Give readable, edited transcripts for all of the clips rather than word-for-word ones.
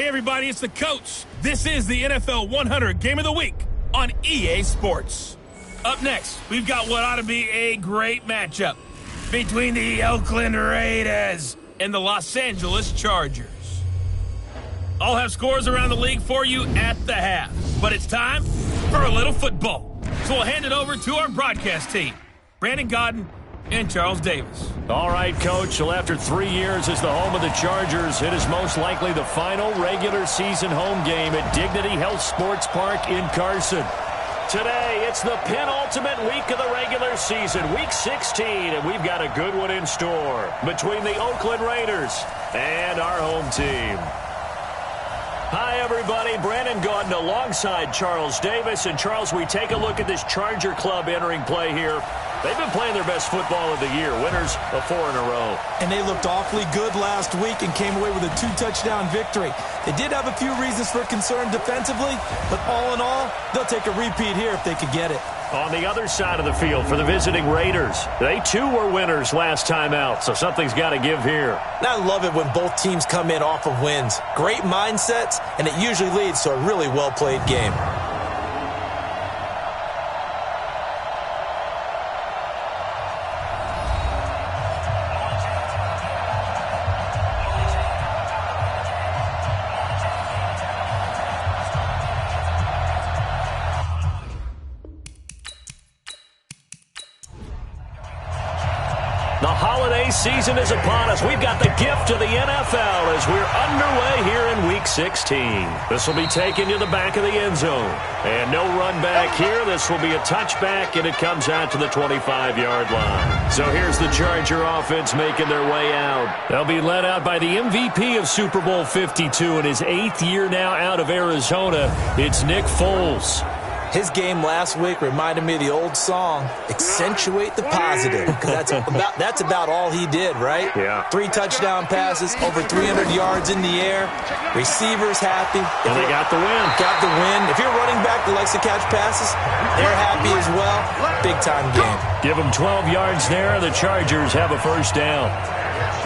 Hey everybody, it's the coach. This is the NFL 100 Game of the Week on EA Sports. Up next, we've got what ought to be a great matchup between the Oakland Raiders and the Los Angeles Chargers. I'll have scores around the league for you at the half, but it's time for a little football. So we'll hand it over to our broadcast team, Brandon Godden and Charles Davis. All right, Coach. Well, after 3 years as the home of the Chargers, it is most likely the final regular season home game at Dignity Health Sports Park in Carson. Today, it's the penultimate week of the regular season, Week 16, and we've got a good one in store between the Oakland Raiders and our home team. Hi, everybody. Brandon Gaudin alongside Charles Davis. And, Charles, we take a look at this Charger club entering play here. They've been playing their best football of the year, winners of 4 in a row. And they looked awfully good last week and came away with a 2-touchdown victory. They did have a few reasons for concern defensively, but all in all, they'll take a repeat here if they could get it. On the other side of the field for the visiting Raiders, they too were winners last time out, so something's got to give here. And I love it when both teams come in off of wins. Great mindsets, and it usually leads to a really well-played game. The holiday season is upon us. We've got the gift of the NFL as we're underway here in Week 16. This will be taken to the back of the end zone. And no run back here. This will be a touchback, and it comes out to the 25-yard line. So here's the Charger offense making their way out. They'll be led out by the MVP of Super Bowl 52 in his 8th year now out of Arizona. It's Nick Foles. His game last week reminded me of the old song, Accentuate the Positive, because that's about all he did, right? Yeah. 3 touchdown passes, over 300 yards in the air, receivers happy. And they got the win. Got the win. If you're a running back that likes to catch passes, they're happy as well. Big-time game. Give them 12 yards there. The Chargers have a first down.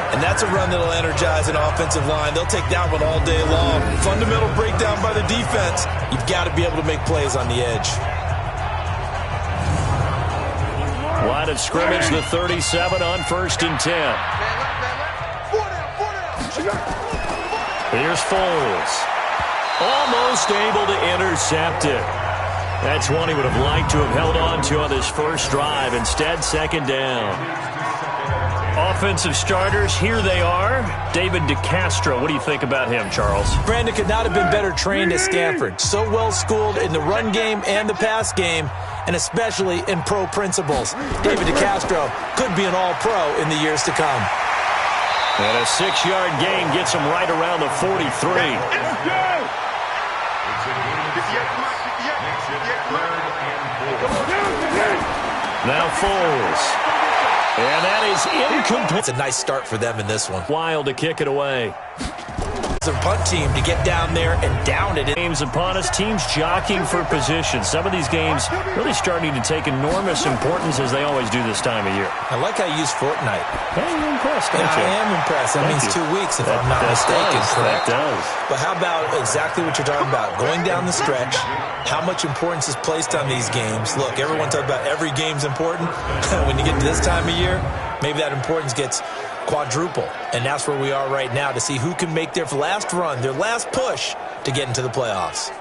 And that's a run that'll energize an offensive line. They'll take that one all day long. Fundamental breakdown by the defense. You've got to be able to make plays on the edge. Line of scrimmage, the 37 on 1st and 10. Here's Foles. Almost able to intercept it. That's one he would have liked to have held on to on his first drive. Instead, 2nd down. Offensive starters, here they are. David DeCastro, what do you think about him, Charles? Brandon could not have been better trained at Stanford. So well schooled in the run game and the pass game, and especially in pro principles. David DeCastro could be an all-pro in the years to come. And a 6-yard gain gets him right around the 43. Now Foles. And that is incomplete. It's a nice start for them in this one. Wild to kick it away. It's a punt team to get down there and down it. Games upon us, teams jockeying for position. Some of these games really starting to take enormous importance as they always do this time of year. I like how you use Fortnite. Hey, you're impressed, don't you? I am impressed. That means 2 weeks if I'm not mistaken, correct? That does. But how about exactly what you're talking about? Going down the stretch, how much importance is placed on these games? Look, everyone talks about every game's important. When you get to this time of year, maybe that importance gets quadruple. And that's where we are right now to see who can make their last run, their last push to get into the playoffs.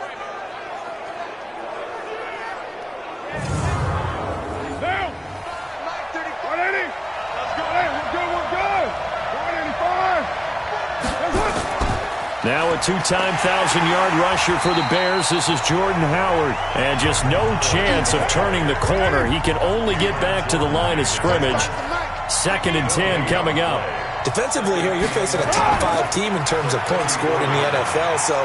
Now a 2-time 1,000-yard rusher for the Bears. This is Jordan Howard. And just no chance of turning the corner. He can only get back to the line of scrimmage. 2nd and 10 coming up. Defensively here, you're facing a top 5 team in terms of points scored in the NFL. So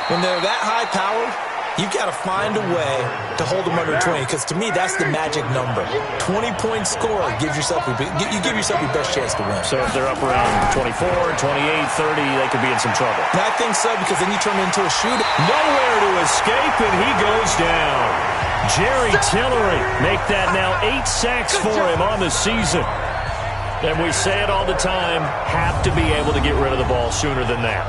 when they're that high-powered, you've got to find a way to hold them under 20, because to me, that's the magic number. 20-point score you give yourself your best chance to win. So if they're up around 24, 28, 30, they could be in some trouble. And I think so, because then you turn it into a shootout. Nowhere to escape, and he goes down. Jerry Tillery make that now 8 sacks for him on the season. And we say it all the time, have to be able to get rid of the ball sooner than that.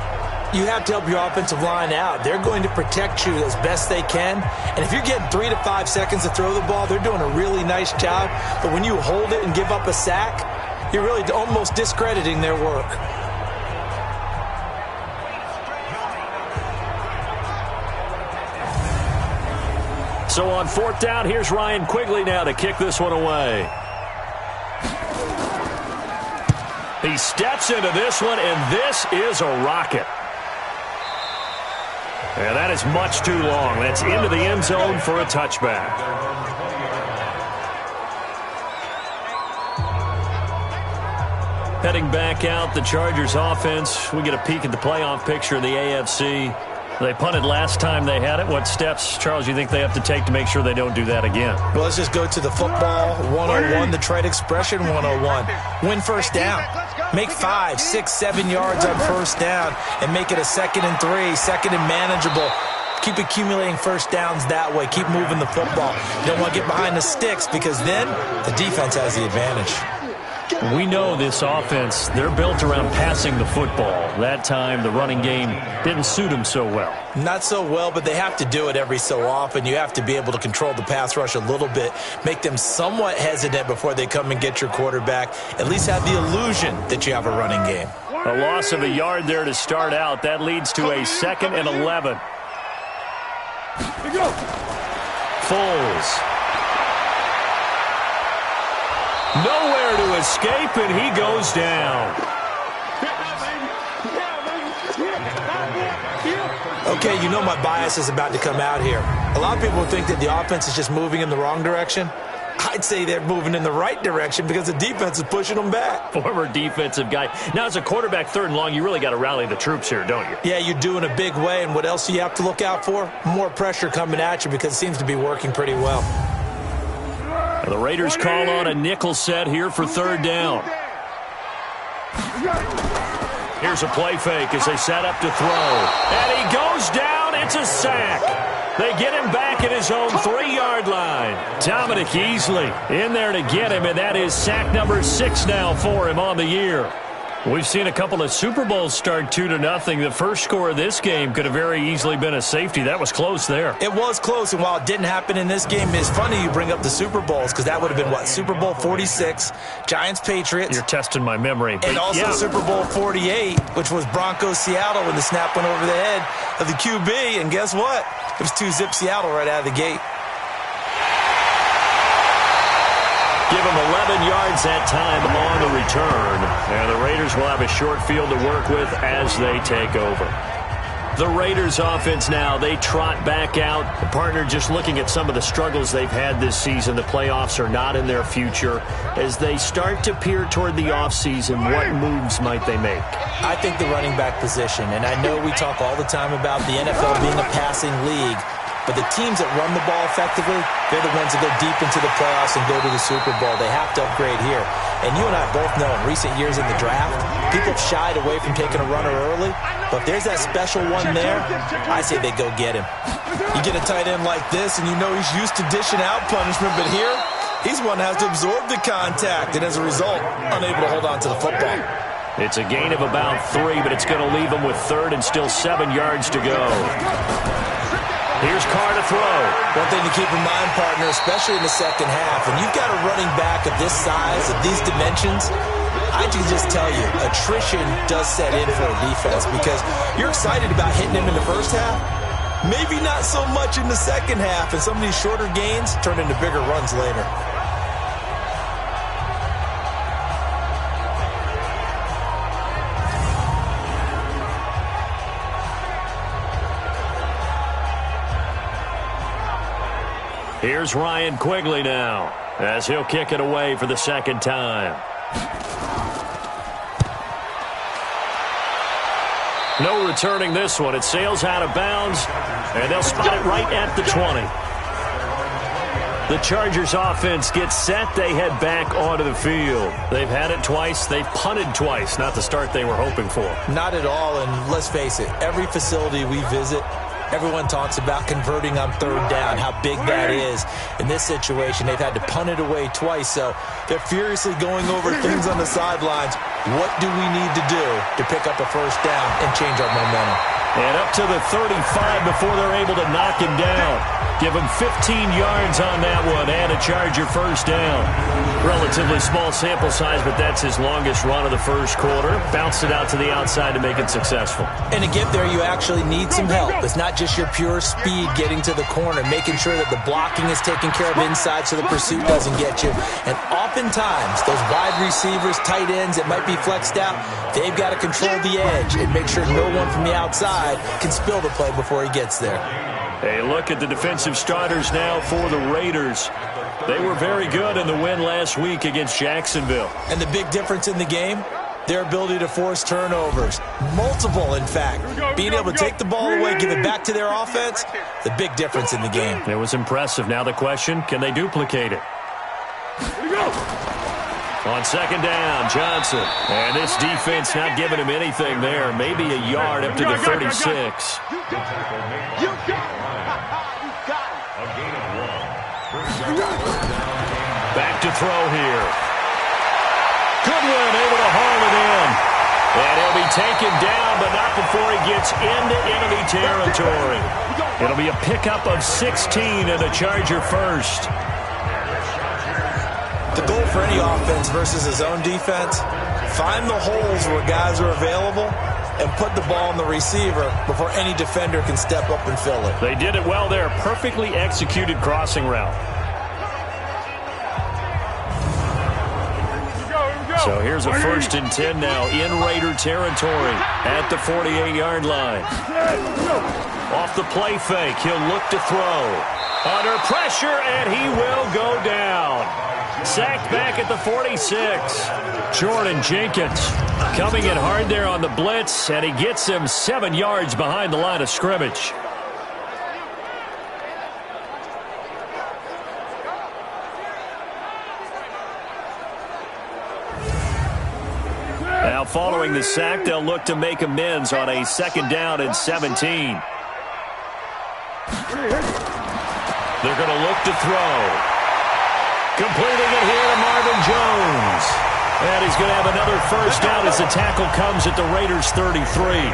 You have to help your offensive line out. They're going to protect you as best they can. And if you're getting 3 to 5 seconds to throw the ball, they're doing a really nice job. But when you hold it and give up a sack, you're really almost discrediting their work. So on 4th down, here's Ryan Quigley now to kick this one away. He steps into this one, and this is a rocket. And that is much too long. That's into the end zone for a touchback. Heading back out, the Chargers offense. We get a peek at the playoff picture of the AFC. They punted last time they had it. What steps, Charles, you think they have to take to make sure they don't do that again? Well, let's just go to the football 101, the trade expression 101. Win first down. Make 5, 6, 7 yards on first down and make it a 2nd and 3, 2nd and manageable. Keep accumulating first downs that way. Keep moving the football. You don't want to get behind the sticks because then the defense has the advantage. We know this offense, they're built around passing the football. That time, the running game didn't suit them so well. Not so well, but they have to do it every so often. You have to be able to control the pass rush a little bit, make them somewhat hesitant before they come and get your quarterback. At least have the illusion that you have a running game. A loss of a yard there to start out. That leads to a 2nd and 11. Here we go. Foles. Nowhere to escape, and he goes down. Okay, you know my bias is about to come out here. A lot of people think that the offense is just moving in the wrong direction. I'd say they're moving in the right direction because the defense is pushing them back. Former defensive guy. Now, as a quarterback 3rd and long, you really got to rally the troops here, don't you? Yeah, you do in a big way, and what else do you have to look out for? More pressure coming at you because it seems to be working pretty well. The Raiders call on a nickel set here for 3rd down. Here's a play fake as they set up to throw. And he goes down. It's a sack. They get him back at his own 3-yard line. Dominic Easley in there to get him, and that is sack number 6 now for him on the year. We've seen a couple of Super Bowls start 2-0. The first score of this game could have very easily been a safety. That was close there. It was close, and while it didn't happen in this game, it's funny you bring up the Super Bowls because that would have been, what, Super Bowl 46, Giants-Patriots. You're testing my memory. And also Super Bowl 48, which was Broncos-Seattle when the snap went over the head of the QB. And guess what? It was 2-zip Seattle right out of the gate. Give them 11 yards that time on the return. And the Raiders will have a short field to work with as they take over. The Raiders offense now, they trot back out. The partner just looking at some of the struggles they've had this season. The playoffs are not in their future. As they start to peer toward the offseason, what moves might they make? I think the running back position, and I know we talk all the time about the NFL being a passing league, but the teams that run the ball effectively, they're the ones that go deep into the playoffs and go to the Super Bowl. They have to upgrade here. And you and I both know in recent years in the draft, people have shied away from taking a runner early. But if there's that special one there, I say they go get him. You get a tight end like this, and you know he's used to dishing out punishment. But here, he's one that has to absorb the contact. And as a result, unable to hold on to the football. It's a gain of about 3, but it's going to leave him with 3rd and still 7 yards to go. Here's Carr to throw. One thing to keep in mind, partner, especially in the second half, when you've got a running back of this size, of these dimensions, I can just tell you, attrition does set in for a defense because you're excited about hitting him in the first half, maybe not so much in the second half, and some of these shorter gains turn into bigger runs later. Here's Ryan Quigley now as he'll kick it away for the 2nd time. No returning this one. It sails out of bounds, and they'll spot it right at the 20. The Chargers offense gets set. They head back onto the field. They've had it twice. They've punted twice. Not the start they were hoping for. Not at all, and let's face it, every facility we visit, everyone talks about converting on 3rd down, how big that is. In this situation, they've had to punt it away twice, so they're furiously going over things on the sidelines. What do we need to do to pick up a first down and change our momentum? And up to the 35 before they're able to knock him down. Give him 15 yards on that one and a Charger first down. Relatively small sample size, but that's his longest run of the first quarter. Bounced it out to the outside to make it successful. And to get there, you actually need some help. It's not just your pure speed getting to the corner, making sure that the blocking is taken care of inside so the pursuit doesn't get you. And oftentimes, those wide receivers, tight ends that might be flexed out, they've got to control the edge and make sure no one from the outside can spill the play before he gets there. A look at the defensive starters now for the Raiders. They were very good in the win last week against Jacksonville. And the big difference in the game, their ability to force turnovers. Multiple, in fact. Being able to take the ball away, give it back to their offense, the big difference in the game. It was impressive. Now the question, can they duplicate it? Here we go. On second down, Johnson. And this defense not giving him anything there. Maybe a yard up to the 36. Back to throw here. Goodwin able to haul it in. And he'll be taken down, but not before he gets into enemy territory. It'll be a pickup of 16 and a Charger first. The goal for any offense versus his own defense, find the holes where guys are available and put the ball on the receiver before any defender can step up and fill it. They did it well there. Perfectly executed crossing route. So here's a 1st and 10 now in Raider territory at the 48-yard line. Off the play fake, he'll look to throw. Under pressure, and he will go down. Sacked back at the 46. Jordan Jenkins coming in hard there on the blitz, and he gets him 7 yards behind the line of scrimmage. Now following the sack, they'll look to make amends on a 2nd down and 17. They're going to look to throw. Completing it here to Marvin Jones. And he's going to have another first down as the tackle comes at the Raiders' 33.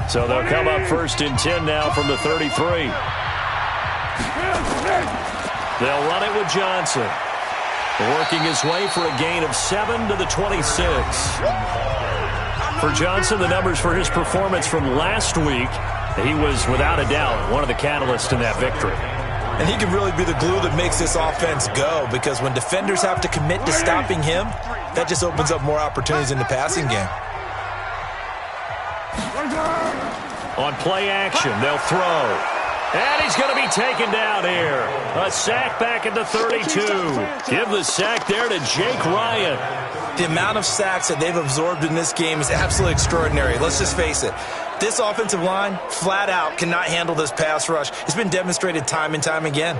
So they'll come up 1st and 10 now from the 33. They'll run it with Johnson. Working his way for a gain of 7 to the 26. For Johnson, the numbers for his performance from last week, he was without a doubt one of the catalysts in that victory. And he can really be the glue that makes this offense go, because when defenders have to commit to stopping him, that just opens up more opportunities in the passing game. On play action, they'll throw. And he's going to be taken down here. A sack back at the 32. Give the sack there to Jake Ryan. The amount of sacks that they've absorbed in this game is absolutely extraordinary. Let's just face it. This offensive line, flat out, cannot handle this pass rush. It's been demonstrated time and time again.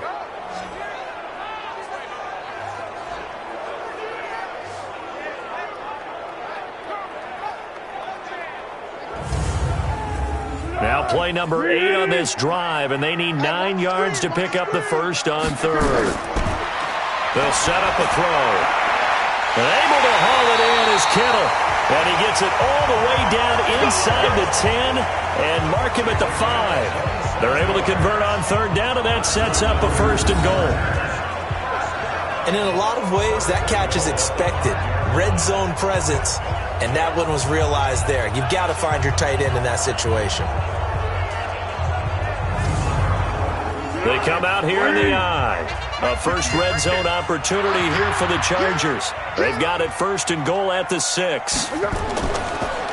Now play number 8 on this drive, and they need 9 yards to pick up the first on 3rd. They'll set up a throw. And able to haul it in is Kittle. And he gets it all the way down inside the 10 and mark him at the 5. They're able to convert on 3rd down, and that sets up a 1st and goal. And in a lot of ways, that catch is expected. Red zone presence. And that one was realized there. You've got to find your tight end in that situation. They come out here in the eye. A first red zone opportunity here for the Chargers. They've got it 1st and goal at the 6.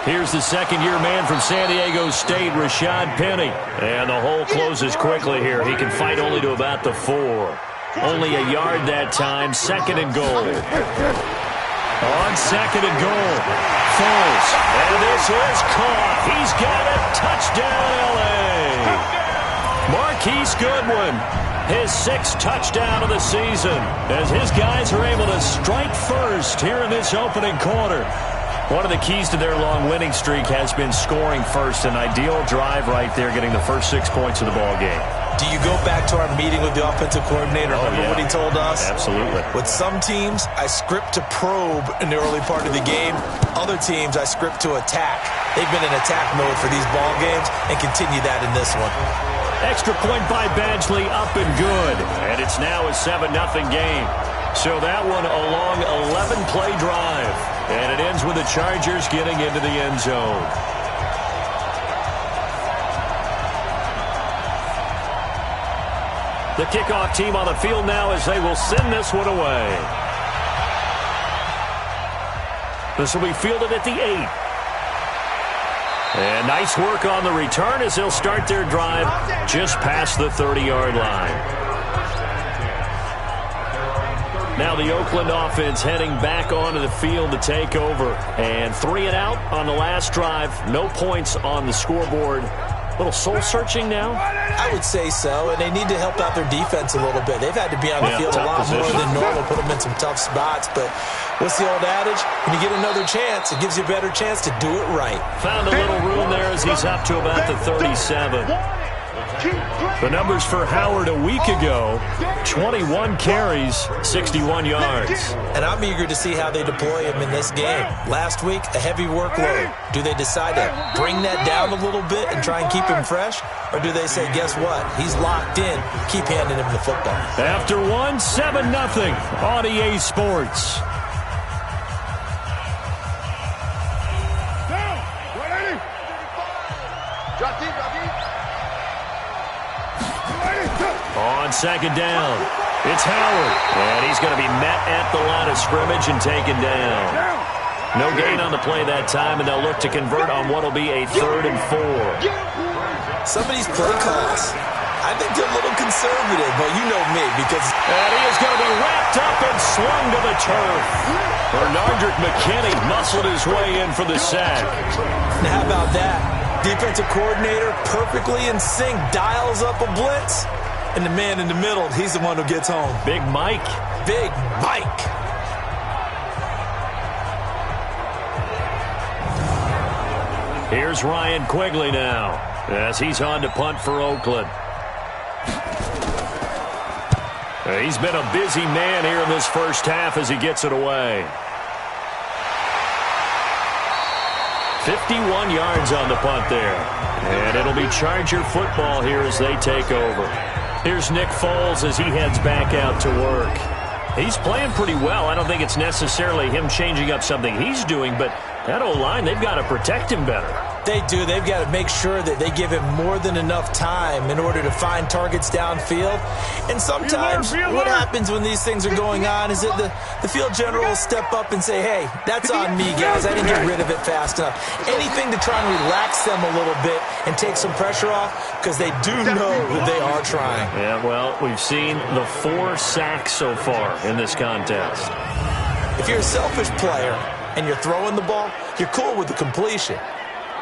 Here's the second-year man from San Diego State, Rashad Penny. And the hole closes quickly here. He can fight only to about the 4. Only a yard that time, 2nd and goal. On 2nd and goal, Foles, and this is caught. He's got it. Touchdown, L.A. Marquise Goodwin His 6th touchdown of the season as his guys are able to strike first here in this opening quarter. One of the keys to their long winning streak has been scoring first. An ideal drive right there, getting the first 6 points of the ball game. Do you go back to our meeting with the offensive coordinator? Remember what he told us? Absolutely. With some teams, I script to probe in the early part of the game. Other teams, I script to attack. They've been in attack mode for these ball games and continue that in this one. Extra point by Badgley, up and good. And it's now a 7-0 game. So that one a long 11-play drive. And it ends with the Chargers getting into the end zone. The kickoff team on the field now as they will send this one away. This will be fielded at the 8. And nice work on the return as they'll start their drive just past the 30-yard line. Now the Oakland offense heading back onto the field to take over. And 3 and out on the last drive. No points on the scoreboard. A little soul-searching now? I would say so, and they need to help out their defense a little bit. They've had to be on the field a lot more than normal, put them in some tough spots. But what's the old adage? When you get another chance, it gives you a better chance to do it right. Found a little room there as he's up to about the 37. The numbers for Howard a week ago, 21 carries, 61 yards. And I'm eager to see how they deploy him in this game. Last week, a heavy workload. Do they decide to bring that down a little bit and try and keep him fresh? Or do they say, guess what? He's locked in. Keep handing him the football. After 7-0 on EA Sports. On second down, it's Howard. And he's going to be met at the line of scrimmage and taken down. No gain on the play that time, and they'll look to convert on what will be a 3rd and 4. Some of these play calls, I think they're a little conservative, but you know me, because... And he is going to be wrapped up and slung to the turf. Bernardrick McKinney muscled his way in for the sack. Now, how about that? Defensive coordinator perfectly in sync, dials up a blitz. And the man in the middle, he's the one who gets home. Big Mike. Big Mike. Here's Ryan Quigley now as he's on to punt for Oakland. He's been a busy man here in this first half as he gets it away. 51 yards on the punt there. And it'll be Charger football here as they take over. Here's Nick Foles as he heads back out to work. He's playing pretty well. I don't think it's necessarily him changing up something he's doing, but that O-line, they've got to protect him better. They do. They've got to make sure that they give him more than enough time in order to find targets downfield. And sometimes what happens when these things are going on is that the field general will step up and say, hey, that's on me, guys. I didn't get rid of it fast enough. Anything to try and relax them a little bit and take some pressure off, because they do know that they are trying. Yeah, well, we've seen the 4 sacks so far in this contest. If you're a selfish player and you're throwing the ball, you're cool with the completion.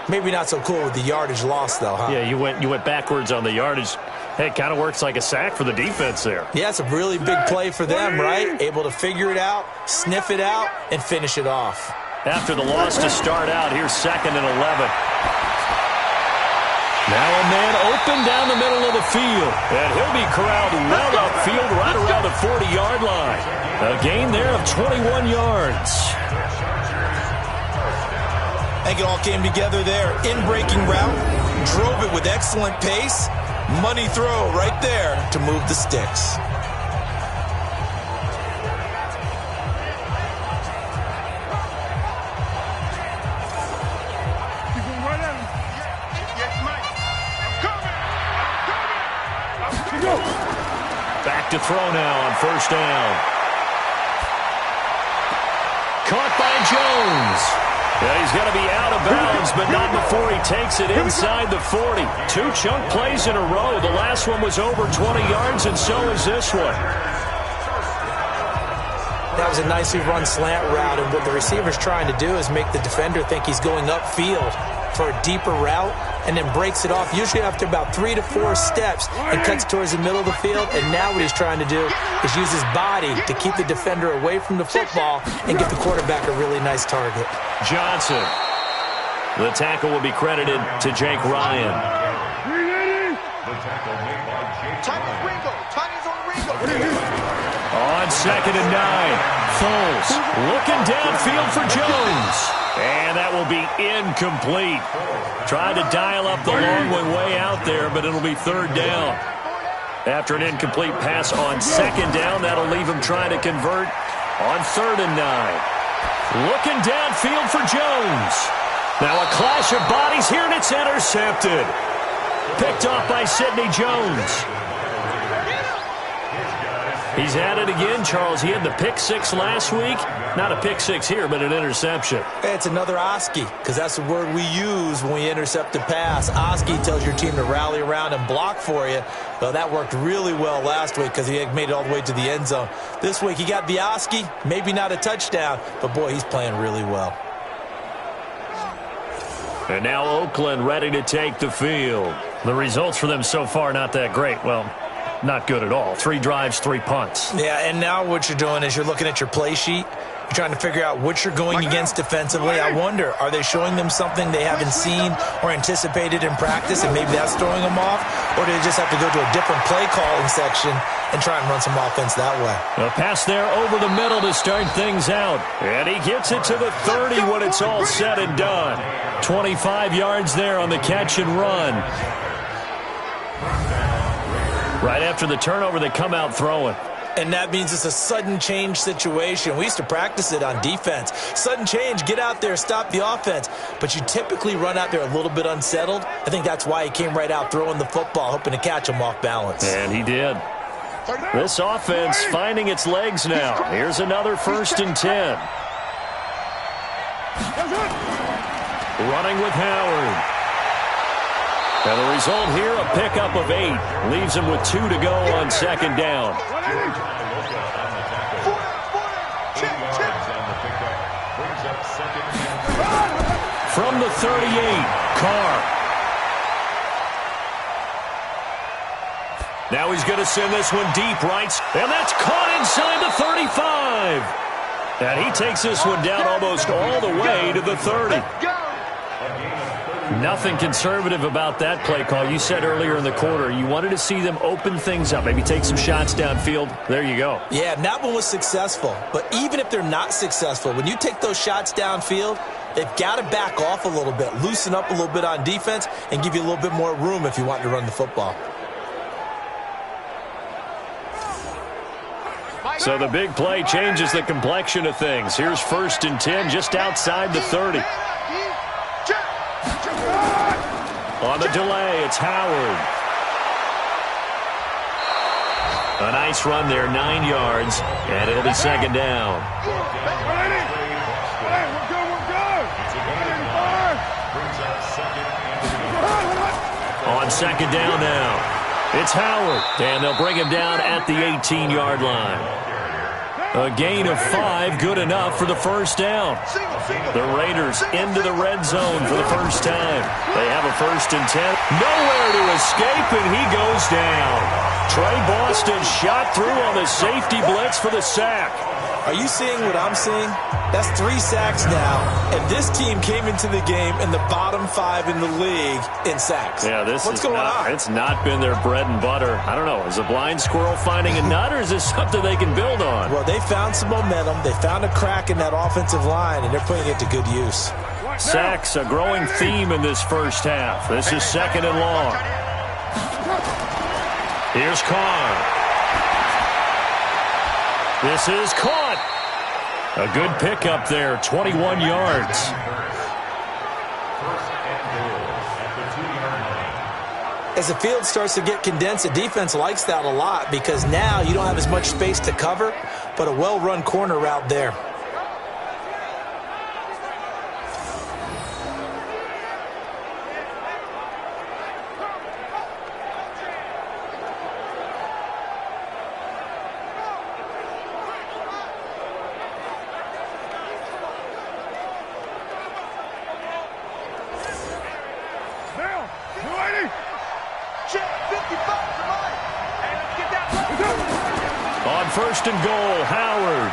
Maybe not so cool with the yardage loss, though, huh? Yeah, you went backwards on the yardage. Hey, it kind of works like a sack for the defense there. Yeah, it's a really big play for them, right? Able to figure it out, sniff it out, and finish it off. After the loss to start out, here's 2nd and 11. Now a man open down the middle of the field. And he'll be corralled well upfield right around the 40-yard line. A gain there of 21 yards. I think it all came together there. In-breaking route, drove it with excellent pace. Money throw right there to move the sticks. Back to throw now on 1st down. Caught by Jones. Yeah, he's got to be out of bounds, but not before he takes it inside the 40. 2 chunk plays in a row. The last one was over 20 yards, and so is this one. That was a nicely run slant route, and what the receiver's trying to do is make the defender think he's going upfield for a deeper route. and then breaks it off, usually after about 3 to 4 steps, and cuts towards the middle of the field. And now what he's trying to do is use his body to keep the defender away from the football and give the quarterback a really nice target. Johnson. The tackle will be credited to Jake Ryan. On 2nd and 9, Foles looking downfield for Jones. And that will be incomplete. Trying to dial up the long one way out there, but it'll be 3rd down. After an incomplete pass on 2nd down, that'll leave him trying to convert on 3rd and 9. Looking downfield for Jones. Now a clash of bodies here, and it's intercepted. Picked off by Sidney Jones. He's at it again, Charles. He had the pick 6 last week. Not a pick 6 here, but an interception. It's another Oski, because that's the word we use when we intercept a pass. Oski tells your team to rally around and block for you. Well, that worked really well last week because he had made it all the way to the end zone. This week he got the Oski, maybe not a touchdown, but boy, he's playing really well. And now Oakland ready to take the field. The results for them so far not that great. Well, not good at all. 3 drives, 3 punts. Yeah, and now what you're doing is you're looking at your play sheet. You're trying to figure out what you're going against defensively. I wonder, are they showing them something they haven't seen or anticipated in practice, and maybe that's throwing them off? Or do they just have to go to a different play calling section and try and run some offense that way? A pass there over the middle to start things out. And he gets it to the 30 when it's all said and done. 25 yards there on the catch and run. Right after the turnover, they come out throwing. And that means it's a sudden change situation. We used to practice it on defense. Sudden change, get out there, stop the offense. But you typically run out there a little bit unsettled. I think that's why he came right out throwing the football, hoping to catch him off balance. And he did. This offense finding its legs now. Here's another 1st and 10. Running with Howard. And the result here, a pickup of 8. Leaves him with 2 to go on 2nd down. From the 38, Carr. Now he's going to send this one deep right. And that's caught inside the 35. And he takes this one down almost all the way to the 30. Nothing conservative about that play call. You said earlier in the quarter you wanted to see them open things up, maybe take some shots downfield. There you go. Yeah, and that one was successful. But even if they're not successful, when you take those shots downfield, they've got to back off a little bit, loosen up a little bit on defense, and give you a little bit more room if you want to run the football. So the big play changes the complexion of things. Here's 1st and 10 just outside the 30. On the delay, it's Howard. A nice run there, 9 yards, and it'll be 2nd down. On 2nd down now, it's Howard, and they'll bring him down at the 18-yard line. A gain of 5, good enough for the 1st down. The Raiders into the red zone for the first time. They have a 1st and 10. Nowhere to escape, and he goes down. Trey Boston shot through on the safety blitz for the sack. Are you seeing what I'm seeing? That's 3 sacks now, and this team came into the game in the bottom 5 in the league in sacks. Yeah, What's going on? It's not been their bread and butter. I don't know. Is a blind squirrel finding a nut, or is this something they can build on? Well, they found some momentum. They found a crack in that offensive line, and they're putting it to good use. Sacks, a growing theme in this first half. This is 2nd and long. Here's Carr. This is caught. A good pickup there, 21 yards. As the field starts to get condensed, the defense likes that a lot because now you don't have as much space to cover, but a well-run corner route there. On first and goal, Howard.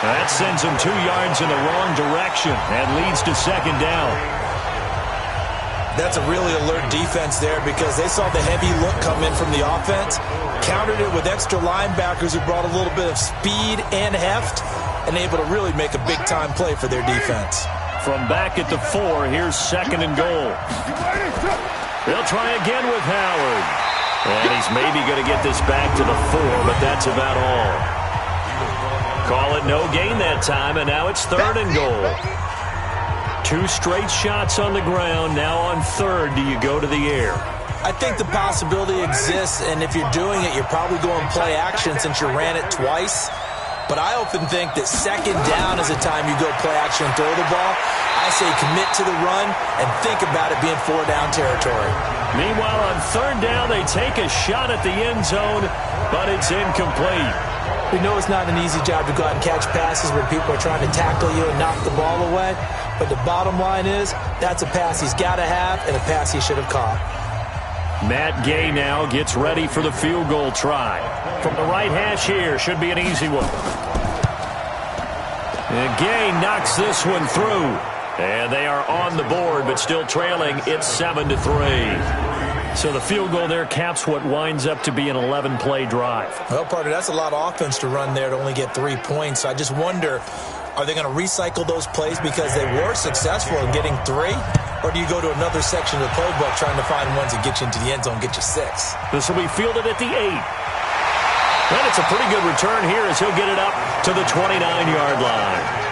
That sends him 2 yards in the wrong direction and leads to second down. That's a really alert defense there because they saw the heavy look come in from the offense, countered it with extra linebackers who brought a little bit of speed and heft, and able to really make a big-time play for their defense. From back at the 4, here's second and goal. They'll try again with Howard. And he's maybe going to get this back to the 4, but that's about all. Call it no gain that time, and now it's third and goal. 2 straight shots on the ground. Now on third, do you go to the air? I think the possibility exists, and if you're doing it, you're probably going play action since you ran it twice. But I often think that second down is the time you go play action and throw the ball. I say commit to the run and think about it being 4-down territory. Meanwhile, on third down, they take a shot at the end zone, but it's incomplete. We know it's not an easy job to go out and catch passes when people are trying to tackle you and knock the ball away. But the bottom line is that's a pass he's got to have and a pass he should have caught. Matt Gay now gets ready for the field goal try. From the right hash here, should be an easy one. And Gay knocks this one through. And they are on the board, but still trailing. It's 7-3. So the field goal there caps what winds up to be an 11-play drive. Well, partner, that's a lot of offense to run there to only get 3 points. I just wonder, are they going to recycle those plays because they were successful in getting 3? Or do you go to another section of the playbook trying to find ones that get you into the end zone, get you 6? This will be fielded at the 8. And it's a pretty good return here as he'll get it up to the 29-yard line.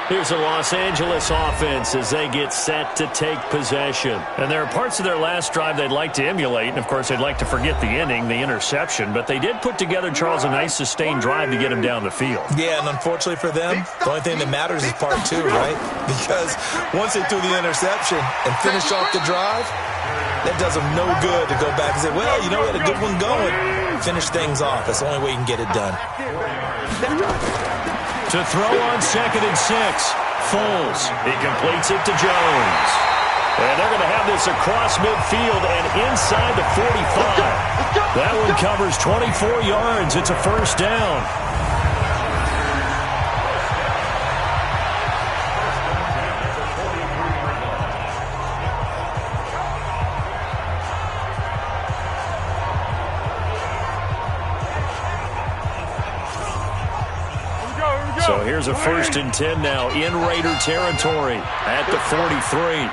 Here's the Los Angeles offense as they get set to take possession. And there are parts of their last drive they'd like to emulate. And, of course, they'd like to forget the ending, the interception. But they did put together, Charles, a nice sustained drive to get him down the field. Yeah, and unfortunately for them, the only thing that matters is part 2, right? Because once they threw the interception and finished off the drive, that does them no good to go back and say, well, you know, we had a good one going. Finish things off. That's the only way you can get it done. To throw on 2nd and 6. Foles. He completes it to Jones. And they're going to have this across midfield and inside the 45. That one covers 24 yards. It's a first down. So here's a 1st and 10 now in Raider territory at the 43.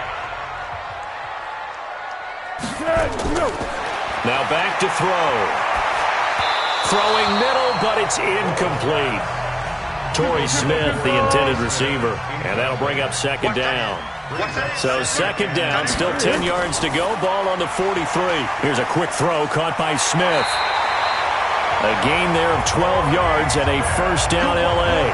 Now back to throw. Throwing middle, but it's incomplete. Torrey Smith, the intended receiver, and that'll bring up 2nd down. So 2nd down, still 10 yards to go. Ball on the 43. Here's a quick throw caught by Smith. A gain there of 12 yards and a first down L.A.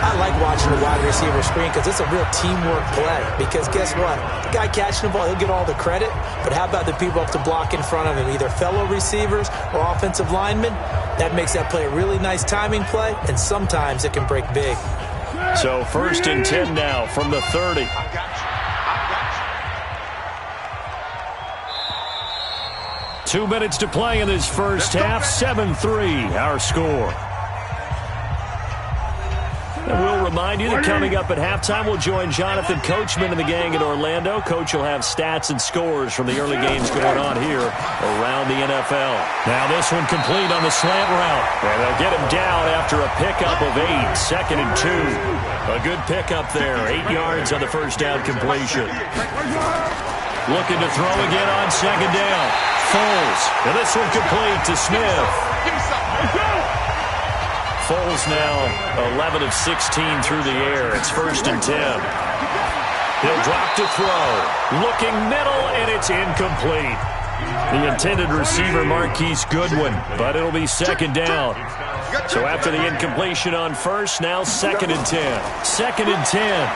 I like watching the wide receiver screen because it's a real teamwork play. Because guess what? The guy catching the ball, he'll get all the credit. But how about the people up to block in front of him, either fellow receivers or offensive linemen? That makes that play a really nice timing play, and sometimes it can break big. So 1st and 10 now from the 30. 2 minutes to play in this first half. 7-3, our score. And we'll remind you that coming up at halftime, we'll join Jonathan Coachman and the gang in Orlando. Coach will have stats and scores from the early games going on here around the NFL. Now this one complete on the slant route. And they'll get him down after a pickup of 8. 2nd and 2. A good pickup there. 8 yards on the first down completion. Looking to throw again on 2nd down. Foles. And this one complete to Smith. Foles now 11 of 16 through the air. It's 1st and 10. He'll drop to throw. Looking middle, and it's incomplete. The intended receiver, Marquise Goodwin, but it'll be 2nd down. So after the incompletion on first, now 2nd and 10. 2nd and 10.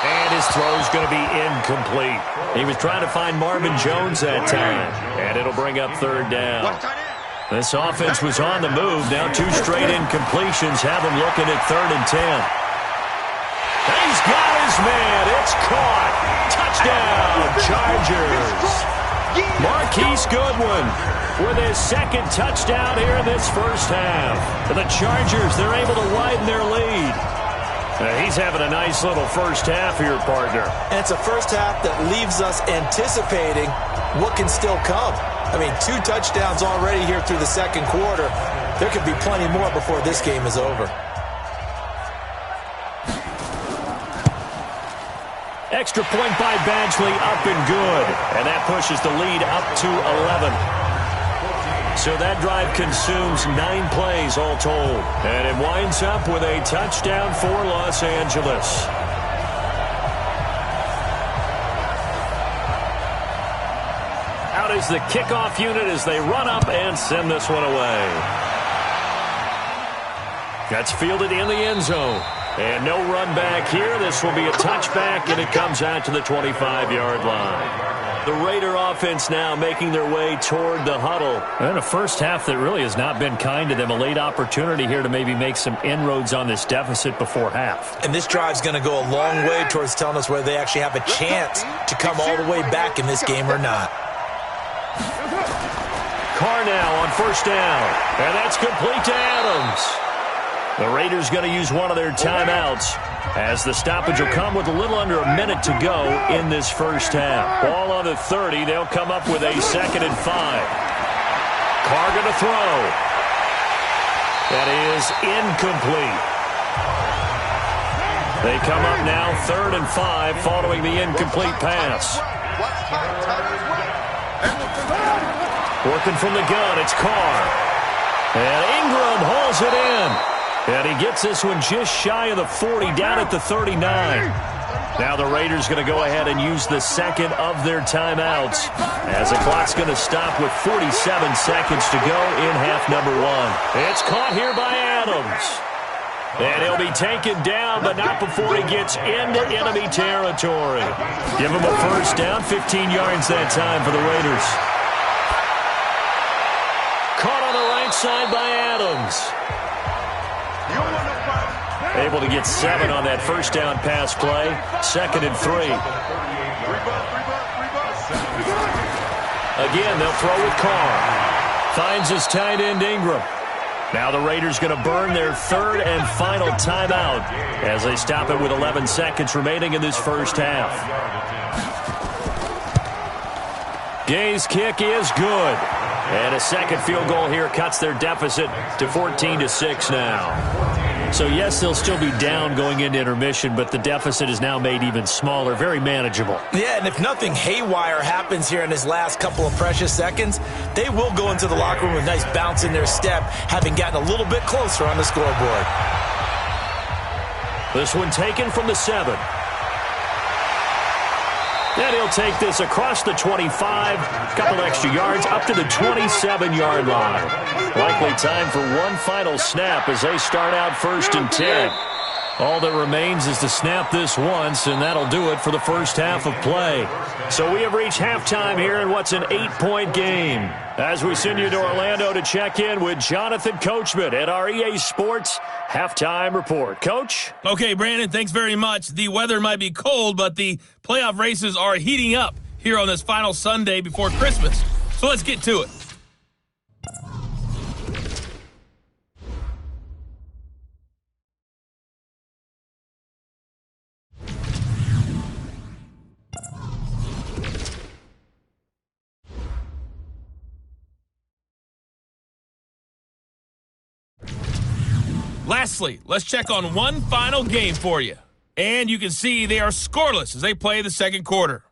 And his throw's going to be incomplete. He was trying to find Marvin Jones that time. And it'll bring up 3rd down. This offense was on the move. Now 2 straight incompletions have them looking at 3rd and 10. He's got his man. It's caught. Touchdown, Chargers. Marquise Goodwin with his 2nd touchdown here in this first half. For the Chargers, they're able to widen their lead. He's having a nice little first half here, partner. And it's a first half that leaves us anticipating what can still come. I mean, 2 touchdowns already here through the second quarter. There could be plenty more before this game is over. Extra point by Badgley, up and good. And that pushes the lead up to 11. So that drive consumes 9 plays all told. And it winds up with a touchdown for Los Angeles. Out is the kickoff unit as they run up and send this one away. That's fielded in the end zone. And no run back here. This will be a touchback, and it comes out to the 25-yard line. The Raider offense now making their way toward the huddle. And a first half that really has not been kind to them. A late opportunity here to maybe make some inroads on this deficit before half. And this drive's going to go a long way towards telling us whether they actually have a chance to come all the way back in this game or not. Carr now on first down. And that's complete to Adams. The Raiders going to use one of their timeouts as the stoppage will come with a little under a minute to go in this first half. Ball on the 30. They'll come up with a 2nd and 5. Carr going to throw. That is incomplete. They come up now 3rd and 5 following the incomplete pass. Working from the gun, it's Carr. And Ingram hauls it in. And he gets this one just shy of the 40, down at the 39. Now the Raiders going to go ahead and use the 2nd of their timeouts as the clock's going to stop with 47 seconds to go in half number 1. It's caught here by Adams. And he'll be taken down, but not before he gets into enemy territory. Give him a first down, 15 yards that time for the Raiders. Caught on the right side by Adams. Able to get 7 on that first down pass play. 2nd and 3. Again, they'll throw with Carr. Finds his tight end Ingram. Now the Raiders going to burn their 3rd and final timeout as they stop it with 11 seconds remaining in this first half. Gay's kick is good. And a 2nd field goal here cuts their deficit to 14-6 now. So, yes, they'll still be down going into intermission, but the deficit is now made even smaller, very manageable. Yeah, and if nothing haywire happens here in his last couple of precious seconds, they will go into the locker room with a nice bounce in their step, having gotten a little bit closer on the scoreboard. This one taken from the 7. And he'll take this across the 25, couple extra yards, up to the 27-yard line. Likely time for one final snap as they start out 1st and 10. All that remains is to snap this once, and that'll do it for the first half of play. So we have reached halftime here in what's an 8-point game. As we send you to Orlando to check in with Jonathan Coachman at our EA Sports Halftime Report. Coach? Okay, Brandon, thanks very much. The weather might be cold, but the playoff races are heating up here on this final Sunday before Christmas. So let's get to it. Lastly, let's check on one final game for you. And you can see they are scoreless as they play the second quarter.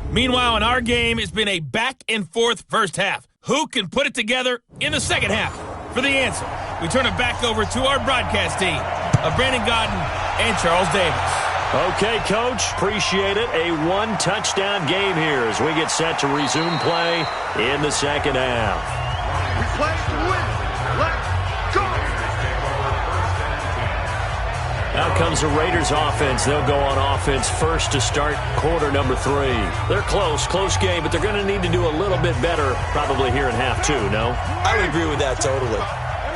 Meanwhile, in our game, it's been a back-and-forth first half. Who can put it together in the second half? For the answer, we turn it back over to our broadcast team of Brandon Godden and Charles Davis. Okay, Coach, appreciate it. A one-touchdown game here as we get set to resume play in the second half. We play to win. Let's go! Out comes the Raiders offense. They'll go on offense first to start quarter number 3. They're close game, but they're going to need to do a little bit better probably here in half 2, no? I would agree with that totally.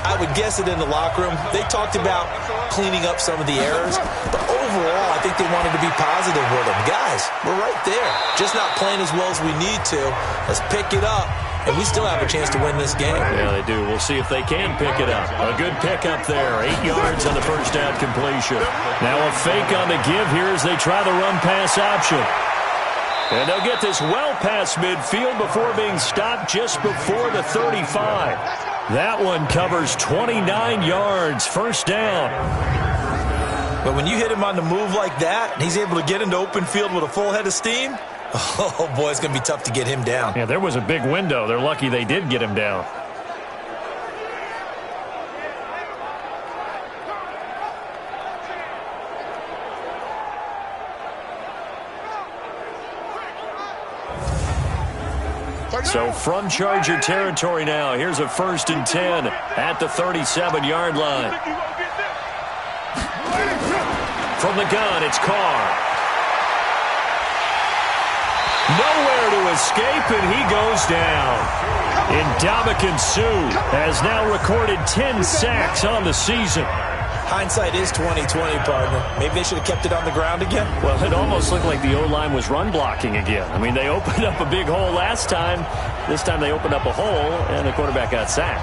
I would guess it in the locker room. They talked about cleaning up some of the errors, but overall, I think they wanted to be positive with them. Guys, we're right there. Just not playing as well as we need to. Let's pick it up, and we still have a chance to win this game. Yeah, they do. We'll see if they can pick it up. A good pickup there. 8 yards on the first down completion. Now a fake on the give here as they try the run-pass option. And they'll get this well past midfield before being stopped just before the 35. That one covers 29 yards, first down. But when you hit him on the move like that, and he's able to get into open field with a full head of steam, oh, boy, it's going to be tough to get him down. Yeah, there was a big window. They're lucky they did get him down. So from Charger territory now, here's a 1st and 10 at the 37-yard line. From the gun, it's Carr. Nowhere to escape, and he goes down. Ndamukong Suh has now recorded 10 sacks on the season. Hindsight is 20/20, partner. Maybe they should have kept it on the ground again. Well, it almost looked like the O-line was run blocking again. I mean, they opened up a big hole last time. This time they opened up a hole, and the quarterback got sacked.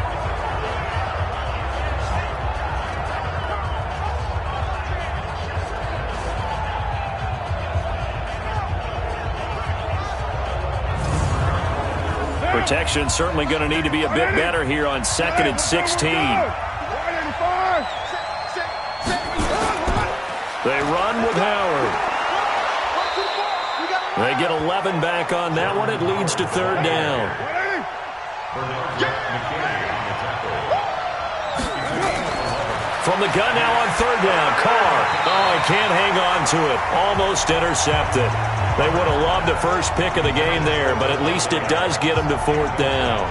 Protection certainly going to need to be a bit better here on 2nd and 16. They run with Howard. They get 11 back on that one. It leads to 3rd down. From the gun now on 3rd down. Carr. Oh, he can't hang on to it. Almost intercepted. They would have loved the first pick of the game there, but at least it does get them to 4th down.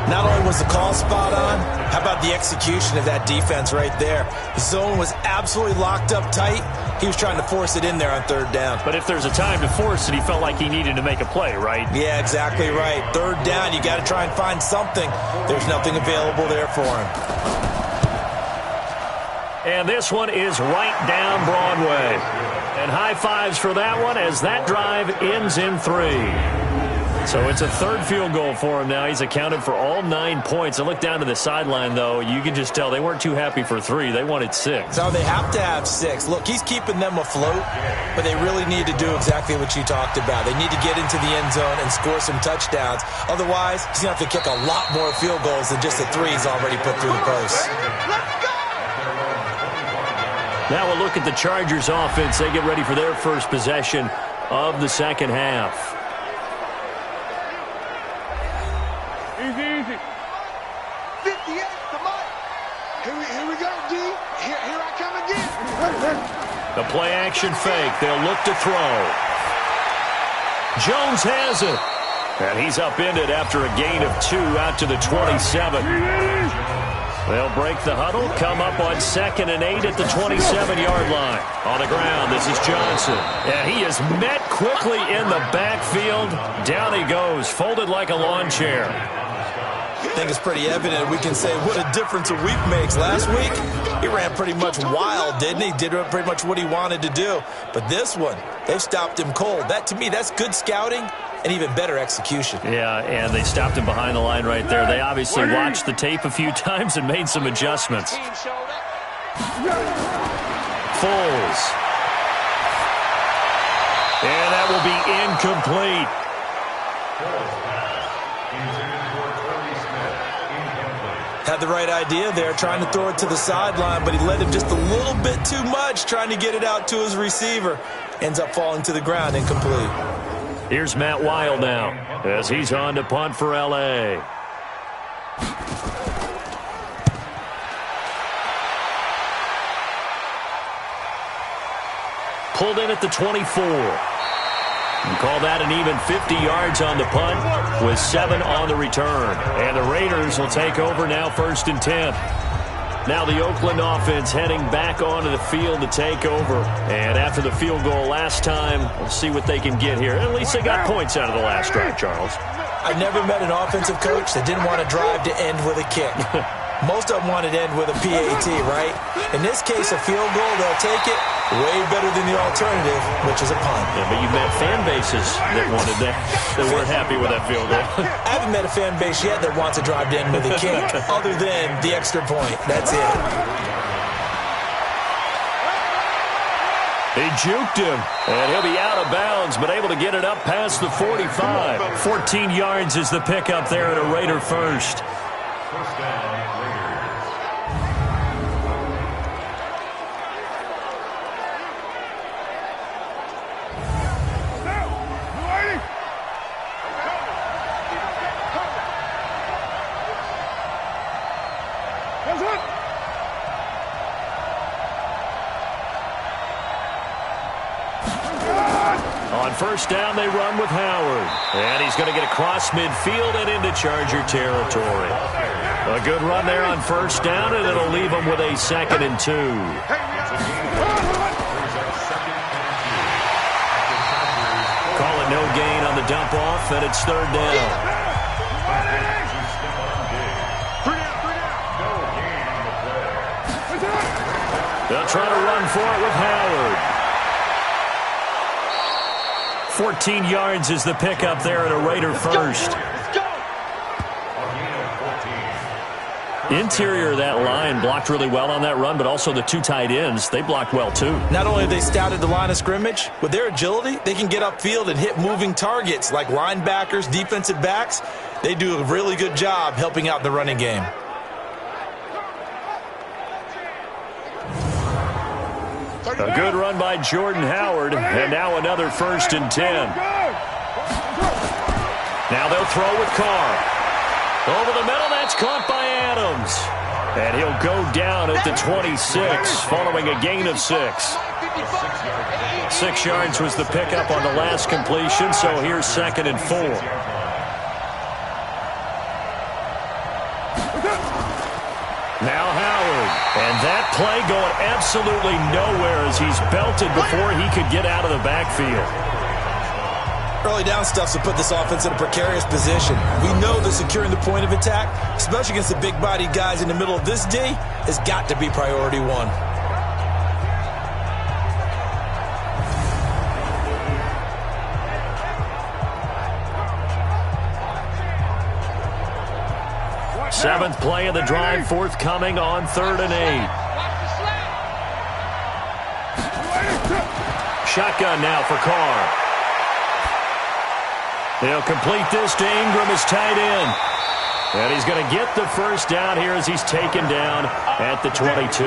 Not only was the call spot on, how about the execution of that defense right there? The zone was absolutely locked up tight. He was trying to force it in there on 3rd down. But if there's a time to force it, he felt like he needed to make a play, right? Yeah, exactly right. 3rd down, you got to try and find something. There's nothing available there for him. And this one is right down Broadway. And high fives for that one as that drive ends in 3. So it's a 3rd field goal for him now. He's accounted for all 9 points. I look down to the sideline, though. You can just tell they weren't too happy for 3. They wanted 6. So they have to have 6. Look, he's keeping them afloat, but they really need to do exactly what you talked about. They need to get into the end zone and score some touchdowns. Otherwise, he's going to have to kick a lot more field goals than just the 3 he's already put through the post. Now we'll look at the Chargers offense. They get ready for their first possession of the second half. Easy. 58, come on. Here we go, D. Here I come again. The play action fake. They'll look to throw. Jones has it. And he's upended after a gain of 2 out to the 27. They'll break the huddle, come up on 2nd and 8 at the 27-yard line. On the ground, this is Johnson. And he is met quickly in the backfield. Down he goes, folded like a lawn chair. I think it's pretty evident. We can say what a difference a week makes. Last week, he ran pretty much wild, didn't he? Did pretty much what he wanted to do. But this one, they've stopped him cold. That, to me, that's good scouting and even better execution. Yeah, and they stopped him behind the line right there. They obviously watched the tape a few times and made some adjustments. Foles. And that will be incomplete. Had the right idea there, trying to throw it to the sideline, but he led him just a little bit too much, trying to get it out to his receiver. Ends up falling to the ground, incomplete. Here's Matt Wild now as he's on to punt for L.A. Pulled in at the 24. And call that an even 50 yards on the punt with 7 on the return. And the Raiders will take over now 1st and 10. Now the Oakland offense heading back onto the field to take over. And after the field goal last time, we'll see what they can get here. At least they got points out of the last drive, Charles. I've never met an offensive coach that didn't want to drive to end with a kick. Most of them wanted to end with a PAT, right? In this case, a field goal, they'll take it. Way better than the alternative, which is a punt. Yeah, but you've met fan bases that wanted that weren't happy with that field goal. I haven't met a fan base yet that wants to drive to end with a kick, other than the extra point. That's it. He juked him, and he'll be out of bounds, but able to get it up past the 45. 14 yards is the pickup there at a Raider first. First down, Raiders. On first down, they run with Howard. And he's going to get across midfield and into Charger territory. A good run there on first down, and it'll leave him with a 2nd and 2. Call it no gain on the dump off, and it's 3rd down. They'll try to run for it with Howard. 14 yards is the pickup there at a Raider first. Interior of that line blocked really well on that run, but also the 2 tight ends, they blocked well too. Not only have they scouted the line of scrimmage, with their agility, they can get upfield and hit moving targets like linebackers, defensive backs. They do a really good job helping out the running game. A good run by Jordan Howard, and now another 1st and 10. Now they'll throw with Carr. Over the middle, that's caught by Adams. And he'll go down at the 26, following a gain of 6. 6 yards was the pickup on the last completion, so here's 2nd and 4. Now Howard, and that play going absolutely nowhere as he's belted before he could get out of the backfield. Early down stuff will put this offense in a precarious position. We know that securing the point of attack, especially against the big-bodied guys in the middle of this D, has got to be priority 1. Seventh play of the drive forthcoming on 3rd and 8. Shotgun now for Carr. They'll complete this to Ingram as tight end. And he's going to get the first down here as he's taken down at the 22.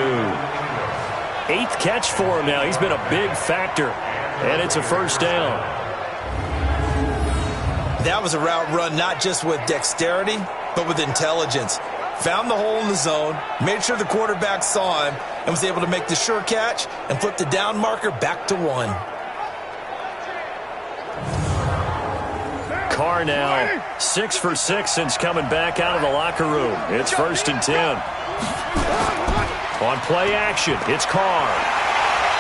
8th catch for him now. He's been a big factor. And it's a first down. That was a route run not just with dexterity, but with intelligence. Found the hole in the zone, made sure the quarterback saw him, and was able to make the sure catch and flip the down marker back to 1. Carr now 6 for 6 since coming back out of the locker room. It's 1st and 10. On play action, it's Carr.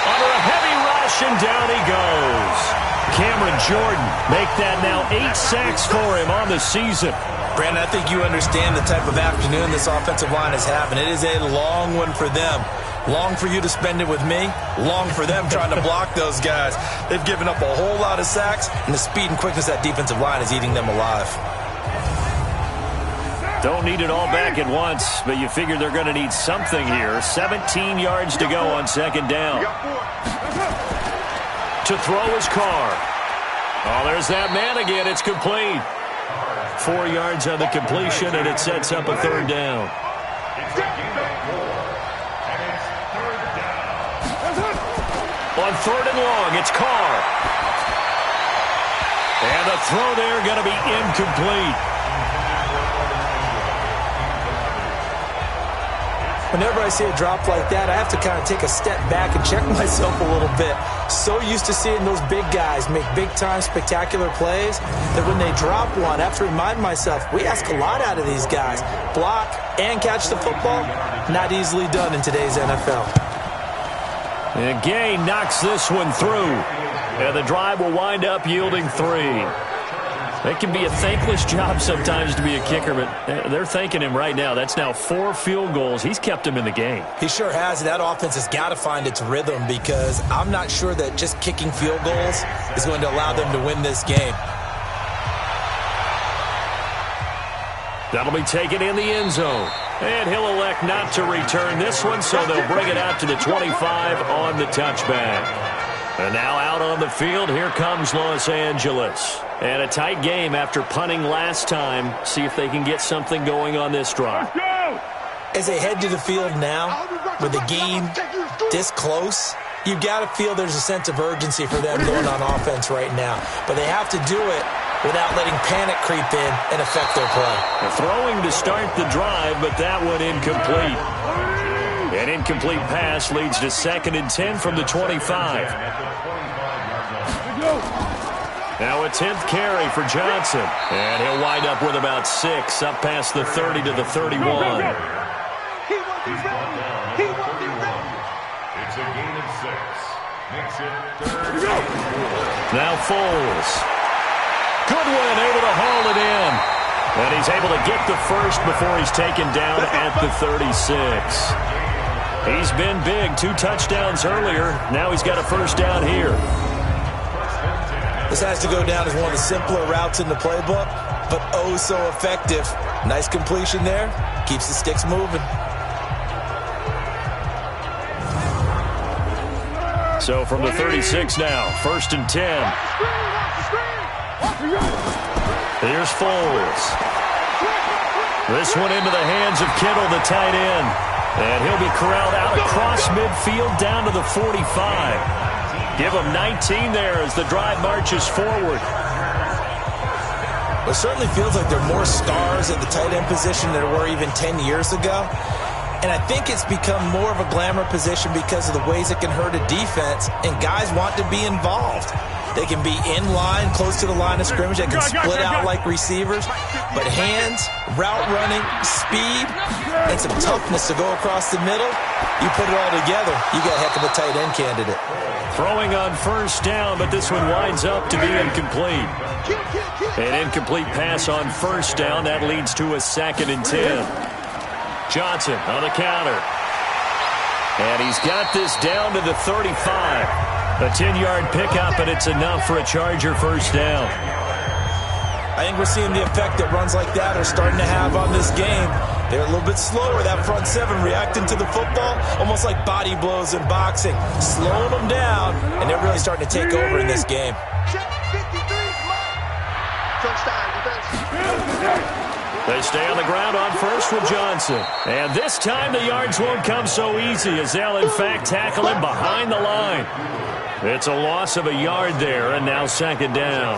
Under a heavy rush, and down he goes. Cameron Jordan make that now 8 sacks for him on the season. Brandon, I think you understand the type of afternoon this offensive line is having. It is a long one for them. Long for you to spend it with me. Long for them trying to block those guys. They've given up a whole lot of sacks, and the speed and quickness of that defensive line is eating them alive. Don't need it all back at once, but you figure they're going to need something here. 17 yards to go on 2nd down. To throw is Carr. Oh, there's that man again. It's complete. 4 yards on the completion, and it sets up a 3rd down. On 3rd and long, it's Carr. And the throw there going to be incomplete. Whenever I see a drop like that, I have to kind of take a step back and check myself a little bit. So used to seeing those big guys make big-time spectacular plays that when they drop one, I have to remind myself, we ask a lot out of these guys. Block and catch the football, not easily done in today's NFL. And Gay knocks this one through. And the drive will wind up yielding 3. It can be a thankless job sometimes to be a kicker, but they're thanking him right now. That's now 4 field goals. He's kept him in the game. He sure has, and that offense has got to find its rhythm because I'm not sure that just kicking field goals is going to allow them to win this game. That'll be taken in the end zone. And he'll elect not to return this one, so they'll bring it out to the 25 on the touchback. And now out on the field, here comes Los Angeles. And a tight game after punting last time. See if they can get something going on this drive. As they head to the field now, with the game this close, you've got to feel there's a sense of urgency for them going on offense right now. But they have to do it without letting panic creep in and affect their play. They're throwing to start the drive, but that one incomplete. An incomplete pass leads to 2nd and 10 from the 25. Now a 10th carry for Johnson. And he'll wind up with about 6, up past the 30 to the 31. He won't be ready. He won't be ready. It's a gain of 6. Makes it 3rd. Now Foles. Goodwin able to haul it in. And he's able to get the first before he's taken down at the 36. He's been big. 2 touchdowns earlier. Now he's got a first down here. This has to go down as one of the simpler routes in the playbook, but oh so effective. Nice completion there. Keeps the sticks moving. So from the 36 now, 1st and 10. Here's Foles. This one into the hands of Kittle, the tight end. And he'll be corralled out across midfield down to the 45. Give him 19 there as the drive marches forward. It certainly feels like there are more stars at the tight end position than there were even 10 years ago. And I think it's become more of a glamour position because of the ways it can hurt a defense, and guys want to be involved. They can be in line, close to the line of scrimmage. They can split out like receivers. But hands, route running, speed, and some toughness to go across the middle, you put it all together, you got a heck of a tight end candidate. Throwing on first down, but this one winds up to be incomplete. An incomplete pass on first down. That leads to a 2nd and 10. Johnson on the counter. And he's got this down to the 35. A 10-yard pickup, and it's enough for a Charger first down. I think we're seeing the effect that runs like that are starting to have on this game. They're a little bit slower, that front 7 reacting to the football, almost like body blows in boxing, slowing them down, and they're really starting to take over in this game. They stay on the ground on first with Johnson. And this time the yards won't come so easy as they'll, in fact, tackle him behind the line. It's a loss of a yard there, and now 2nd down.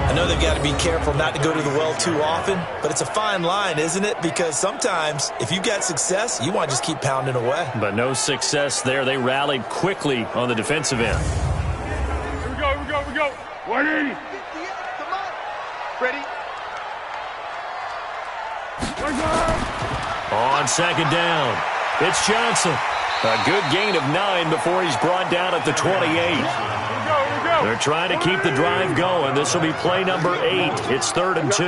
I know they've got to be careful not to go to the well too often, but it's a fine line, isn't it? Because sometimes, if you've got success, you want to just keep pounding away. But no success there. They rallied quickly on the defensive end. Here we go, here we go, here we go. 180. Ready? On 2nd down, it's Johnson. A good gain of 9 before he's brought down at the 28. They're trying to keep the drive going. This will be play number 8. It's 3rd and 2.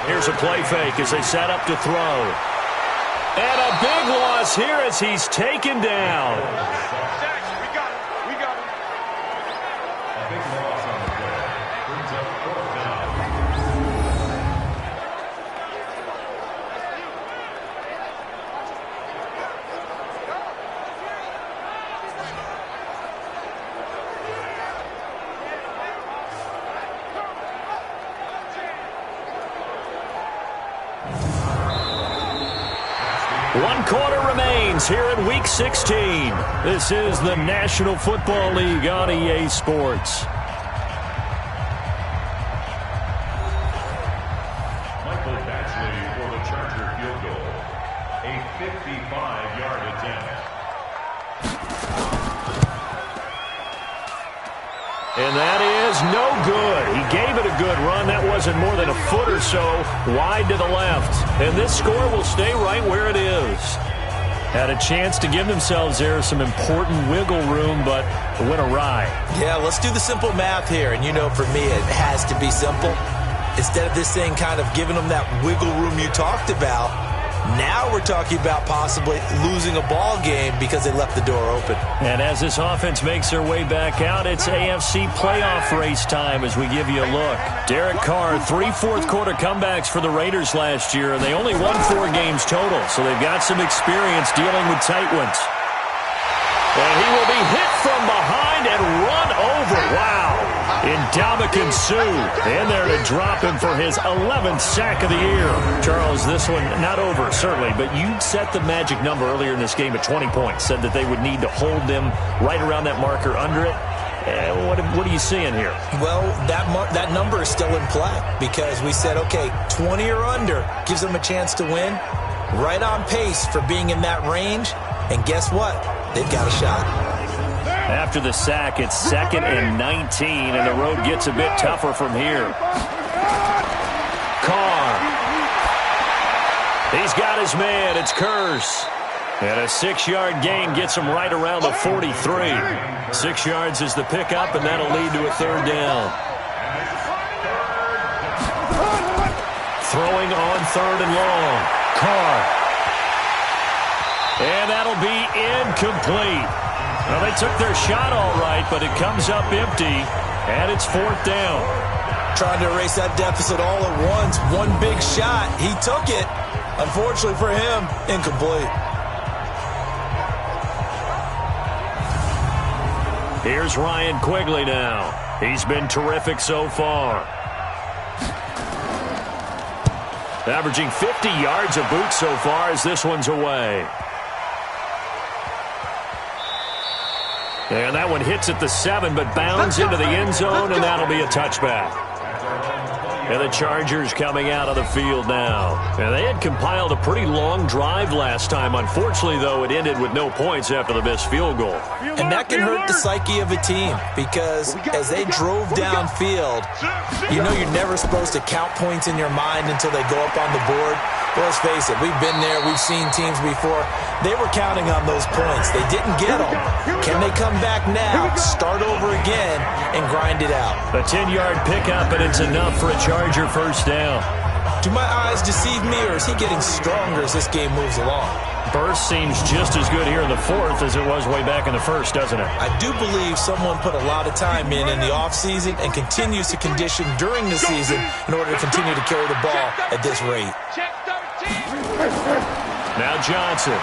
Here's a play fake as they set up to throw. And a big loss here as he's taken down. We got him. We got him. A big loss on the play. Brings up 4th down. One quarter remains here in Week 16. This is the National Football League on EA Sports. Michael Batchley for the Charger field goal. a 55-yard attempt. And that is no good. He gave it a good run. That wasn't more than a foot or so wide to the left. And this score will stay right where it is. Had a chance to give themselves there some important wiggle room, but it went awry. Yeah, let's do the simple math here. And you know, for me, it has to be simple. Instead of this thing kind of giving them that wiggle room you talked about, now we're talking about possibly losing a ball game because they left the door open. And as this offense makes their way back out, it's AFC playoff race time as we give you a look. Derek Carr, 3 fourth-quarter comebacks for the Raiders last year, and they only won 4 games total, so they've got some experience dealing with tight ones. And he will be hit from behind and run over. Wow. Ndamukong Suh in there to drop him for his 11th sack of the year. Charles, this one not over, certainly, but you set the magic number earlier in this game at 20 points. Said that they would need to hold them right around that marker under it. What are you seeing here? Well, that number is still in play because we said, okay, 20 or under gives them a chance to win. Right on pace for being in that range. And guess what? They've got a shot. After the sack, it's 2nd and 19, and the road gets a bit tougher from here. Carr. He's got his man. It's Curse. And a 6-yard gain gets him right around the 43. 6 yards is the pickup, and that'll lead to a 3rd down. Throwing on 3rd and long. Carr. And that'll be incomplete. Well, they took their shot all right, but it comes up empty, and it's 4th down. Trying to erase that deficit all at once. One big shot. He took it. Unfortunately for him, incomplete. Here's Ryan Quigley now. He's been terrific so far. Averaging 50 yards a boot so far as this one's away. And that one hits at the 7, but bounds into the end zone, and that'll be a touchback. And the Chargers coming out of the field now. And they had compiled a pretty long drive last time. Unfortunately, though, it ended with no points after the missed field goal. And that can hurt the psyche of a team because as they drove downfield, you know you're never supposed to count points in your mind until they go up on the board. Well, let's face it, we've been there, we've seen teams before. They were counting on those points. They didn't get them. Can they come back now, start over again, and grind it out? A 10-yard pickup, and it's enough for a Charger 1st down. Do my eyes deceive me, or is he getting stronger as this game moves along? Burst seems just as good here in the 4th as it was way back in the 1st, doesn't it? I do believe someone put a lot of time in the offseason and continues to condition during the season in order to continue to carry the ball at this rate. Now Johnson.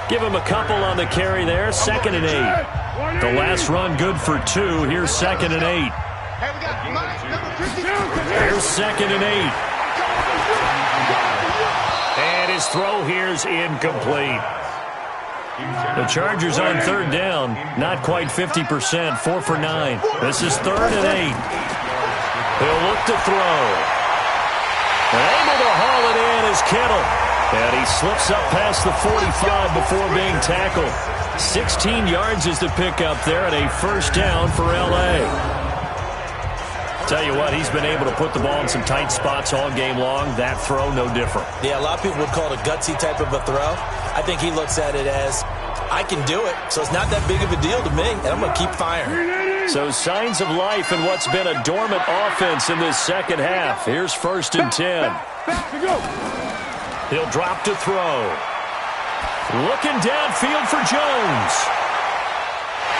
Give him a couple on the carry there. 2nd and 8. The last run good for 2. Here's 2nd and 8. Here's 2nd and 8. And his throw here's incomplete. The Chargers on 3rd down. Not quite 50%. 4 for 9. This is 3rd and 8. He'll look to throw. Able to haul it in is Kittle. And he slips up past the 45 before being tackled. 16 yards is the pickup there and a 1st down for L.A. Tell you what, he's been able to put the ball in some tight spots all game long. That throw, no different. Yeah, a lot of people would call it a gutsy type of a throw. I think he looks at it as, I can do it, so it's not that big of a deal to me, and I'm going to keep firing. So signs of life in what's been a dormant offense in this 2nd half. Here's 1st and 10. He'll drop to throw. Looking downfield for Jones.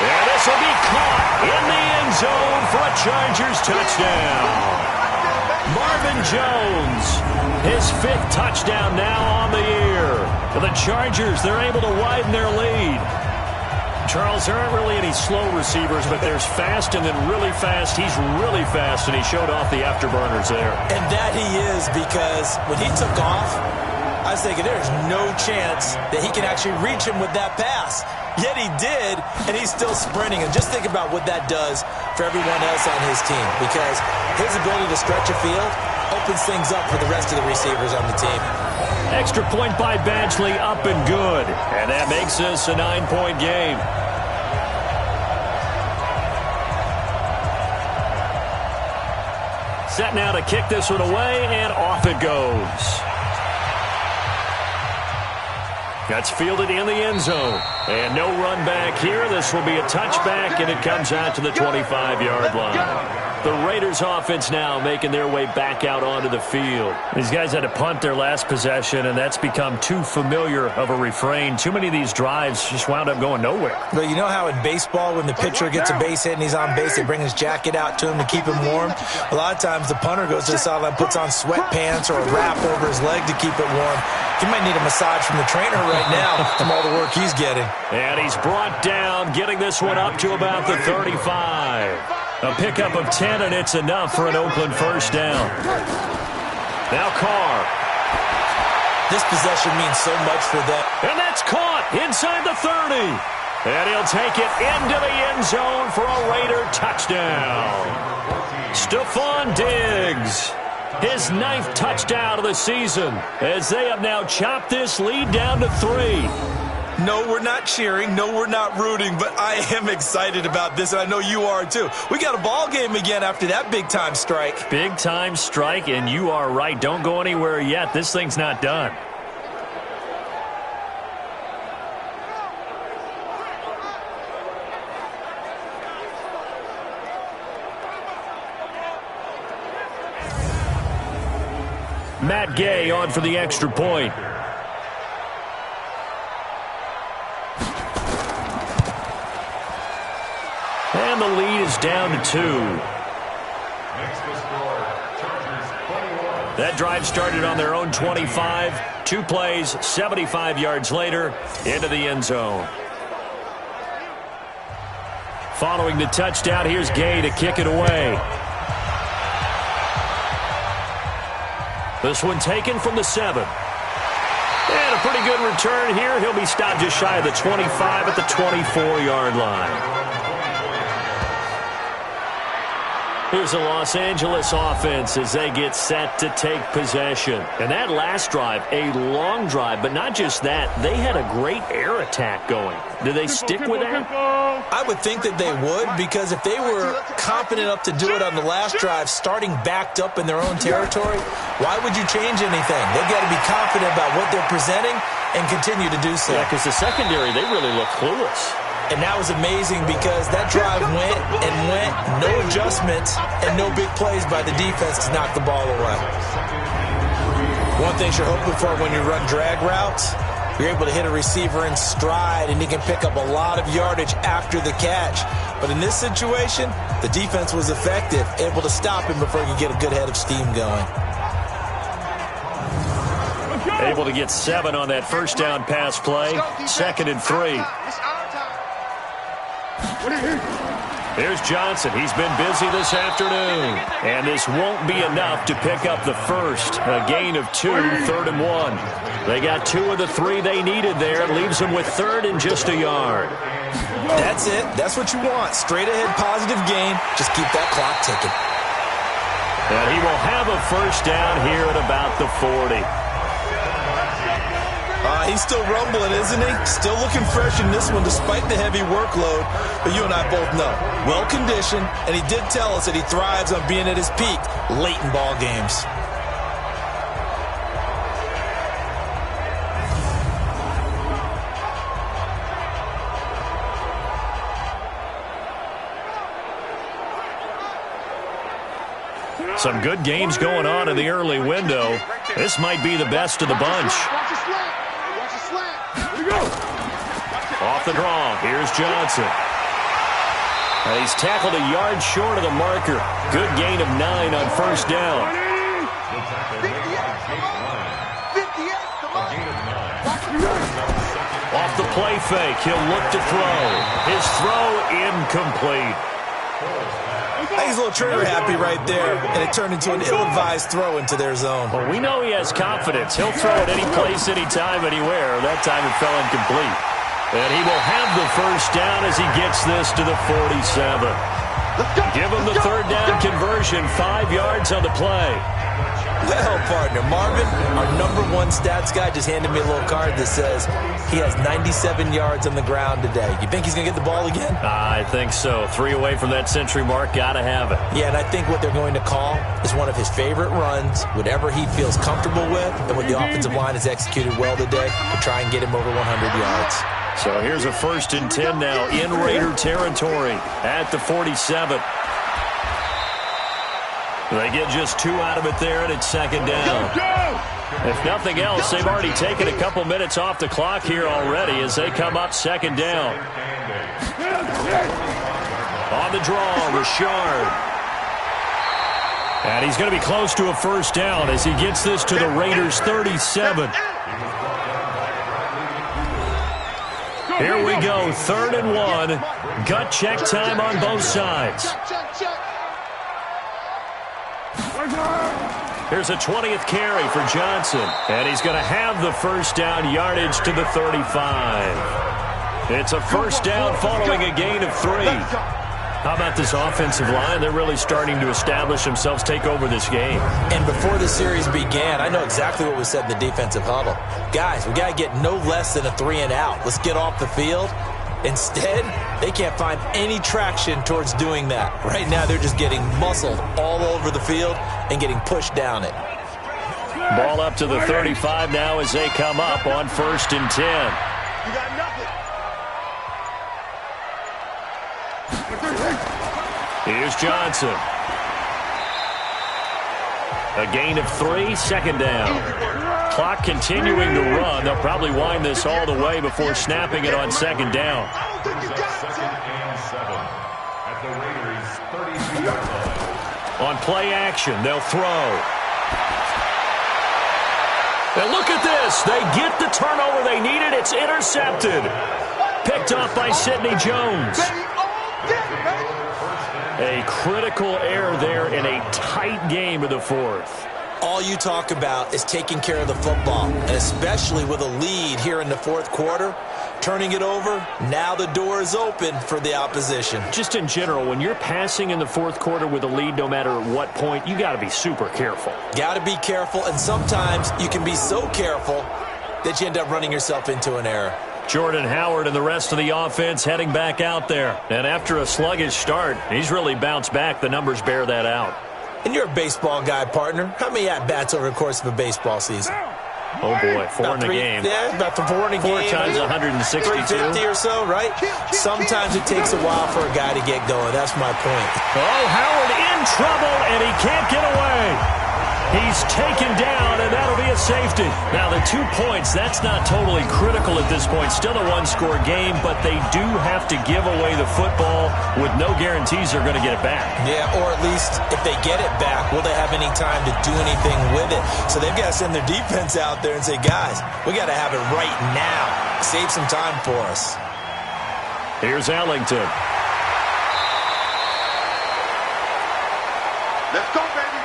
And this will be caught in the end zone for a Chargers touchdown. Marvin Jones, his 5th touchdown now on the year. For the Chargers, they're able to widen their lead. Charles, there aren't really any slow receivers, but there's fast and then really fast. He's really fast, and he showed off the afterburners there. And that he is, because when he took off, I was thinking there's no chance that he can actually reach him with that pass. Yet he did, and he's still sprinting. And just think about what that does for everyone else on his team, because his ability to stretch a field opens things up for the rest of the receivers on the team. Extra point by Badgley, up and good. And that makes this a 9-point game. Set now to kick this one away, and off it goes. That's fielded in the end zone. And no run back here. This will be a touchback, and it comes out to the 25-yard line. The Raiders offense now making their way back out onto the field. These guys had to punt their last possession, and that's become too familiar of a refrain. Too many of these drives just wound up going nowhere. But you know how in baseball, when the pitcher gets a base hit and he's on base, they bring his jacket out to him to keep him warm? A lot of times the punter goes to the sideline, puts on sweatpants or a wrap over his leg to keep it warm. He might need a massage from the trainer right now from all the work he's getting. And he's brought down, getting this one up to about the 35. A pickup of 10, and it's enough for an Oakland first down. Now Carr. This possession means so much for them. And that's caught inside the 30. And he'll take it into the end zone for a Raider touchdown. Stephon Diggs. His 9th touchdown of the season, as they have now chopped this lead down to 3. No, we're not cheering. No, we're not rooting. But I am excited about this, and I know you are too. We got a ball game again after that big-time strike. Big-time strike, and you are right. Don't go anywhere yet. This thing's not done. Matt Gay on for the extra point. And the lead is down to 2. That drive started on their own 25. 2 plays, 75 yards later, into the end zone. Following the touchdown, here's Gay to kick it away. This one taken from the 7. And a pretty good return here. He'll be stopped just shy of the 25 at the 24-yard line. Here's the Los Angeles offense as they get set to take possession. And that last drive, a long drive, but not just that. They had a great air attack going. Do they stick with that? I would think that they would, because if they were confident enough to do it on the last drive, starting backed up in their own territory, why would you change anything? They've got to be confident about what they're presenting and continue to do so. Yeah, because the secondary, they really look clueless. And that was amazing because that drive went and went, no adjustments and no big plays by the defense to knock the ball away. One thing you're hoping for when you run drag routes, you're able to hit a receiver in stride and he can pick up a lot of yardage after the catch. But in this situation, the defense was effective, able to stop him before he could get a good head of steam going. Able to get 7 on that first down pass play. 2nd and 3. Here's Johnson. He's been busy this afternoon. And this won't be enough to pick up the first. A gain of 2, 3rd and 1. They got 2 of the 3 they needed there. It leaves them with 3rd and just a yard. That's it. That's what you want. Straight ahead positive gain. Just keep that clock ticking. And he will have a first down here at about the 40. He's still rumbling, isn't he? Still looking fresh in this one despite the heavy workload. But you and I both know, well-conditioned, and he did tell us that he thrives on being at his peak late in ball games. Some good games going on in the early window. This might be the best of the bunch. Off the draw, here's Johnson. He's tackled a yard short of the marker. Good gain of 9 on first down. Off the play fake, he'll look to throw. His throw incomplete. think he's a little trigger happy right there, and it turned into an ill-advised throw into their zone. Well, we know he has confidence. He'll throw it any place, anytime, anywhere. That time it fell incomplete. And he will have the first down as he gets this to the 47. Give him the third down conversion, 5 yards on the play. Well, partner, Marvin, our #1 stats guy, just handed me a little card that says he has 97 yards on the ground today. You think he's going to get the ball again? I think so. 3 away from that century mark. Got to have it. Yeah, and I think what they're going to call is one of his favorite runs, whatever he feels comfortable with, and what the offensive line has executed well today to try and get him over 100 yards. So here's a 1st and 10 now in Raider territory at the 47. They get just 2 out of it there, and it's 2nd down. If nothing else, they've already taken a couple minutes off the clock here already as they come up 2nd down. On the draw, Richard. And he's going to be close to a 1st down as he gets this to the Raiders' 37. Here we go, 3rd and 1. Gut check time on both sides. Here's a 20th carry for Johnson. And he's going to have the 1st down yardage to the 35. It's a 1st down following a gain of 3. How about this offensive line? They're really starting to establish themselves, take over this game. And before the series began, I know exactly what was said in the defensive huddle. Guys, we got to get no less than a 3 and out. Let's get off the field. Instead, they can't find any traction towards doing that. Right now, they're just getting muscled all over the field and getting pushed down it. Ball up to the 35 now as they come up on 1st and 10. You got nothing. Here's Johnson. A gain of 3, 2nd down. Clock continuing to run. They'll probably wind this all the way before snapping it on 2nd down. 2nd and 7 at the Raiders' 32-yard line. On play action, they'll throw. And look at this. They get the turnover they needed. It's intercepted. Picked off by Sidney Jones. A critical error there in a tight game of the 4th. All you talk about is taking care of the football, and especially with a lead here in the 4th quarter, turning it over, now the door is open for the opposition. Just in general, when you're passing in the 4th quarter with a lead, no matter what point, you got to be super careful. Got to be careful, and sometimes you can be so careful that you end up running yourself into an error. Jordan Howard and the rest of the offense heading back out there. And after a sluggish start, he's really bounced back. The numbers bear that out. And you're a baseball guy, partner. How many at-bats over the course of a baseball season? Oh, boy, 4 in a game. Yeah, about 4 in a game. 4 times 162. 350 or so, right? Sometimes it takes a while for a guy to get going. That's my point. Oh, Howard in trouble, and he can't get away. He's taken down, and that'll be a safety. Now, the 2 points, that's not totally critical at this point. Still a one-score game, but they do have to give away the football with no guarantees they're going to get it back. Yeah, or at least if they get it back, will they have any time to do anything with it? So they've got to send their defense out there and say, guys, we got to have it right now. Save some time for us. Here's Ellington. Let's go, baby.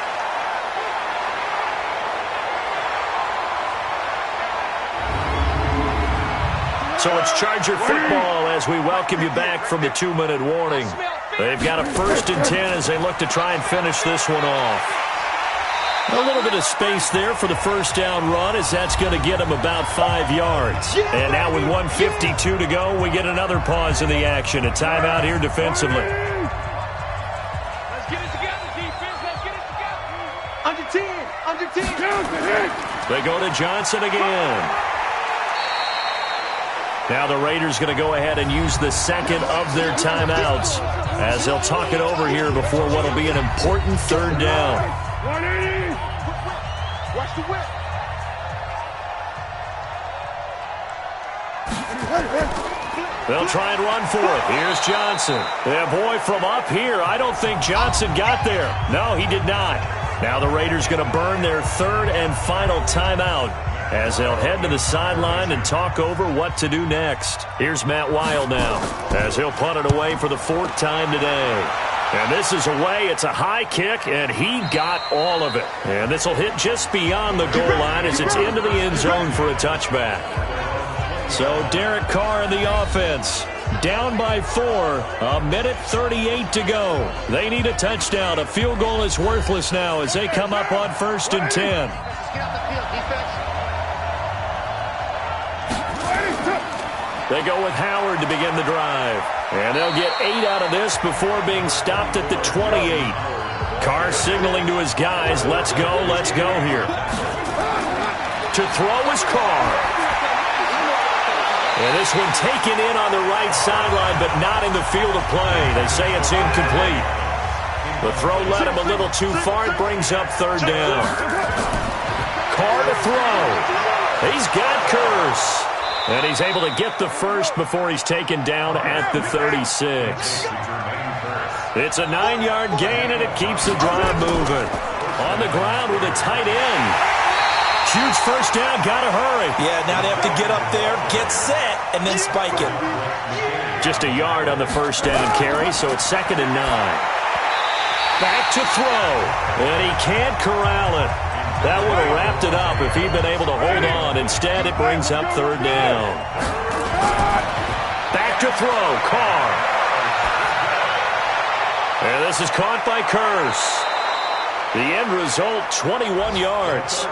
So it's Charger football as we welcome you back from the 2-minute warning. They've got a 1st and 10 as they look to try and finish this one off. A little bit of space there for the 1st down run as that's going to get them about 5 yards. And now with 1:52 to go, we get another pause in the action. A timeout here defensively. Let's get it together, defense. Let's get it together. Under 10. They go to Johnson again. Now the Raiders going to go ahead and use the 2nd of their timeouts as they'll talk it over here before what will be an important 3rd down. 180. Watch the whip. They'll try and run for it. Here's Johnson. Yeah, boy, from up here, I don't think Johnson got there. No, he did not. Now the Raiders going to burn their 3rd and final timeout as they'll head to the sideline and talk over what to do next. Here's Matt Weil now as he'll punt it away for the 4th time today. And this is away. It's a high kick, and he got all of it. And this will hit just beyond the goal line as it's into the end zone for a touchback. So Derek Carr in the offense. Down by 4. 1:38 to go. They need a touchdown. A field goal is worthless now as they come up on 1st and 10. They go with Howard to begin the drive. And they'll get 8 out of this before being stopped at the 28. Carr signaling to his guys, let's go here. To throw is Carr. And this one taken in on the right sideline, but not in the field of play. They say it's incomplete. The throw led him a little too far. It brings up 3rd down. Carr to throw. He's got Curse. And he's able to get the first before he's taken down at the 36. It's a 9-yard gain, and it keeps the drive moving. On the ground with a tight end. Huge first down, gotta hurry. Yeah, now they have to get up there, get set, and then spike it. Just a yard on the first down carry, so it's 2nd and 9. Back to throw, and he can't corral it. That would have wrapped it up if he'd been able to hold on. Instead, it brings up 3rd down. Back to throw, Carr. And this is caught by Curse. The end result, 21 yards.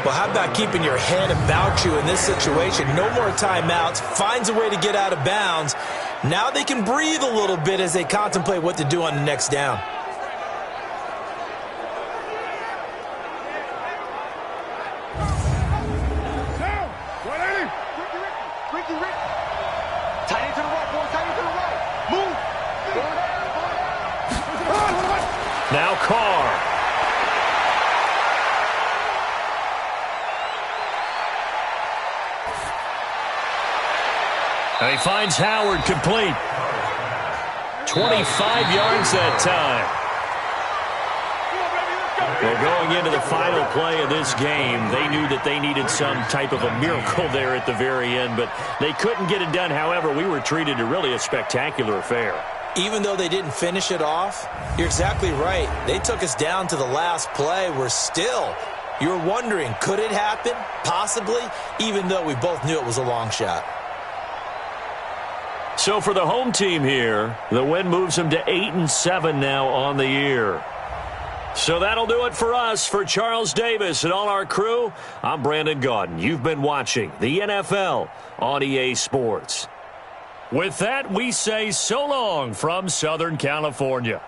Well, how about keeping your head about you in this situation? No more timeouts. Finds a way to get out of bounds. Now they can breathe a little bit as they contemplate what to do on the next down. Now Carr. And he finds Howard complete. 25 yards that time. Well, going into the final play of this game, they knew that they needed some type of a miracle there at the very end, but they couldn't get it done. However, we were treated to really a spectacular affair. Even though they didn't finish it off, you're exactly right. They took us down to the last play. You're wondering, could it happen? Possibly, even though we both knew it was a long shot. So for the home team here, the win moves them to 8-7 now on the year. So that'll do it for us. For Charles Davis and all our crew, I'm Brandon Gaudin. You've been watching the NFL on EA Sports. With that, we say so long from Southern California.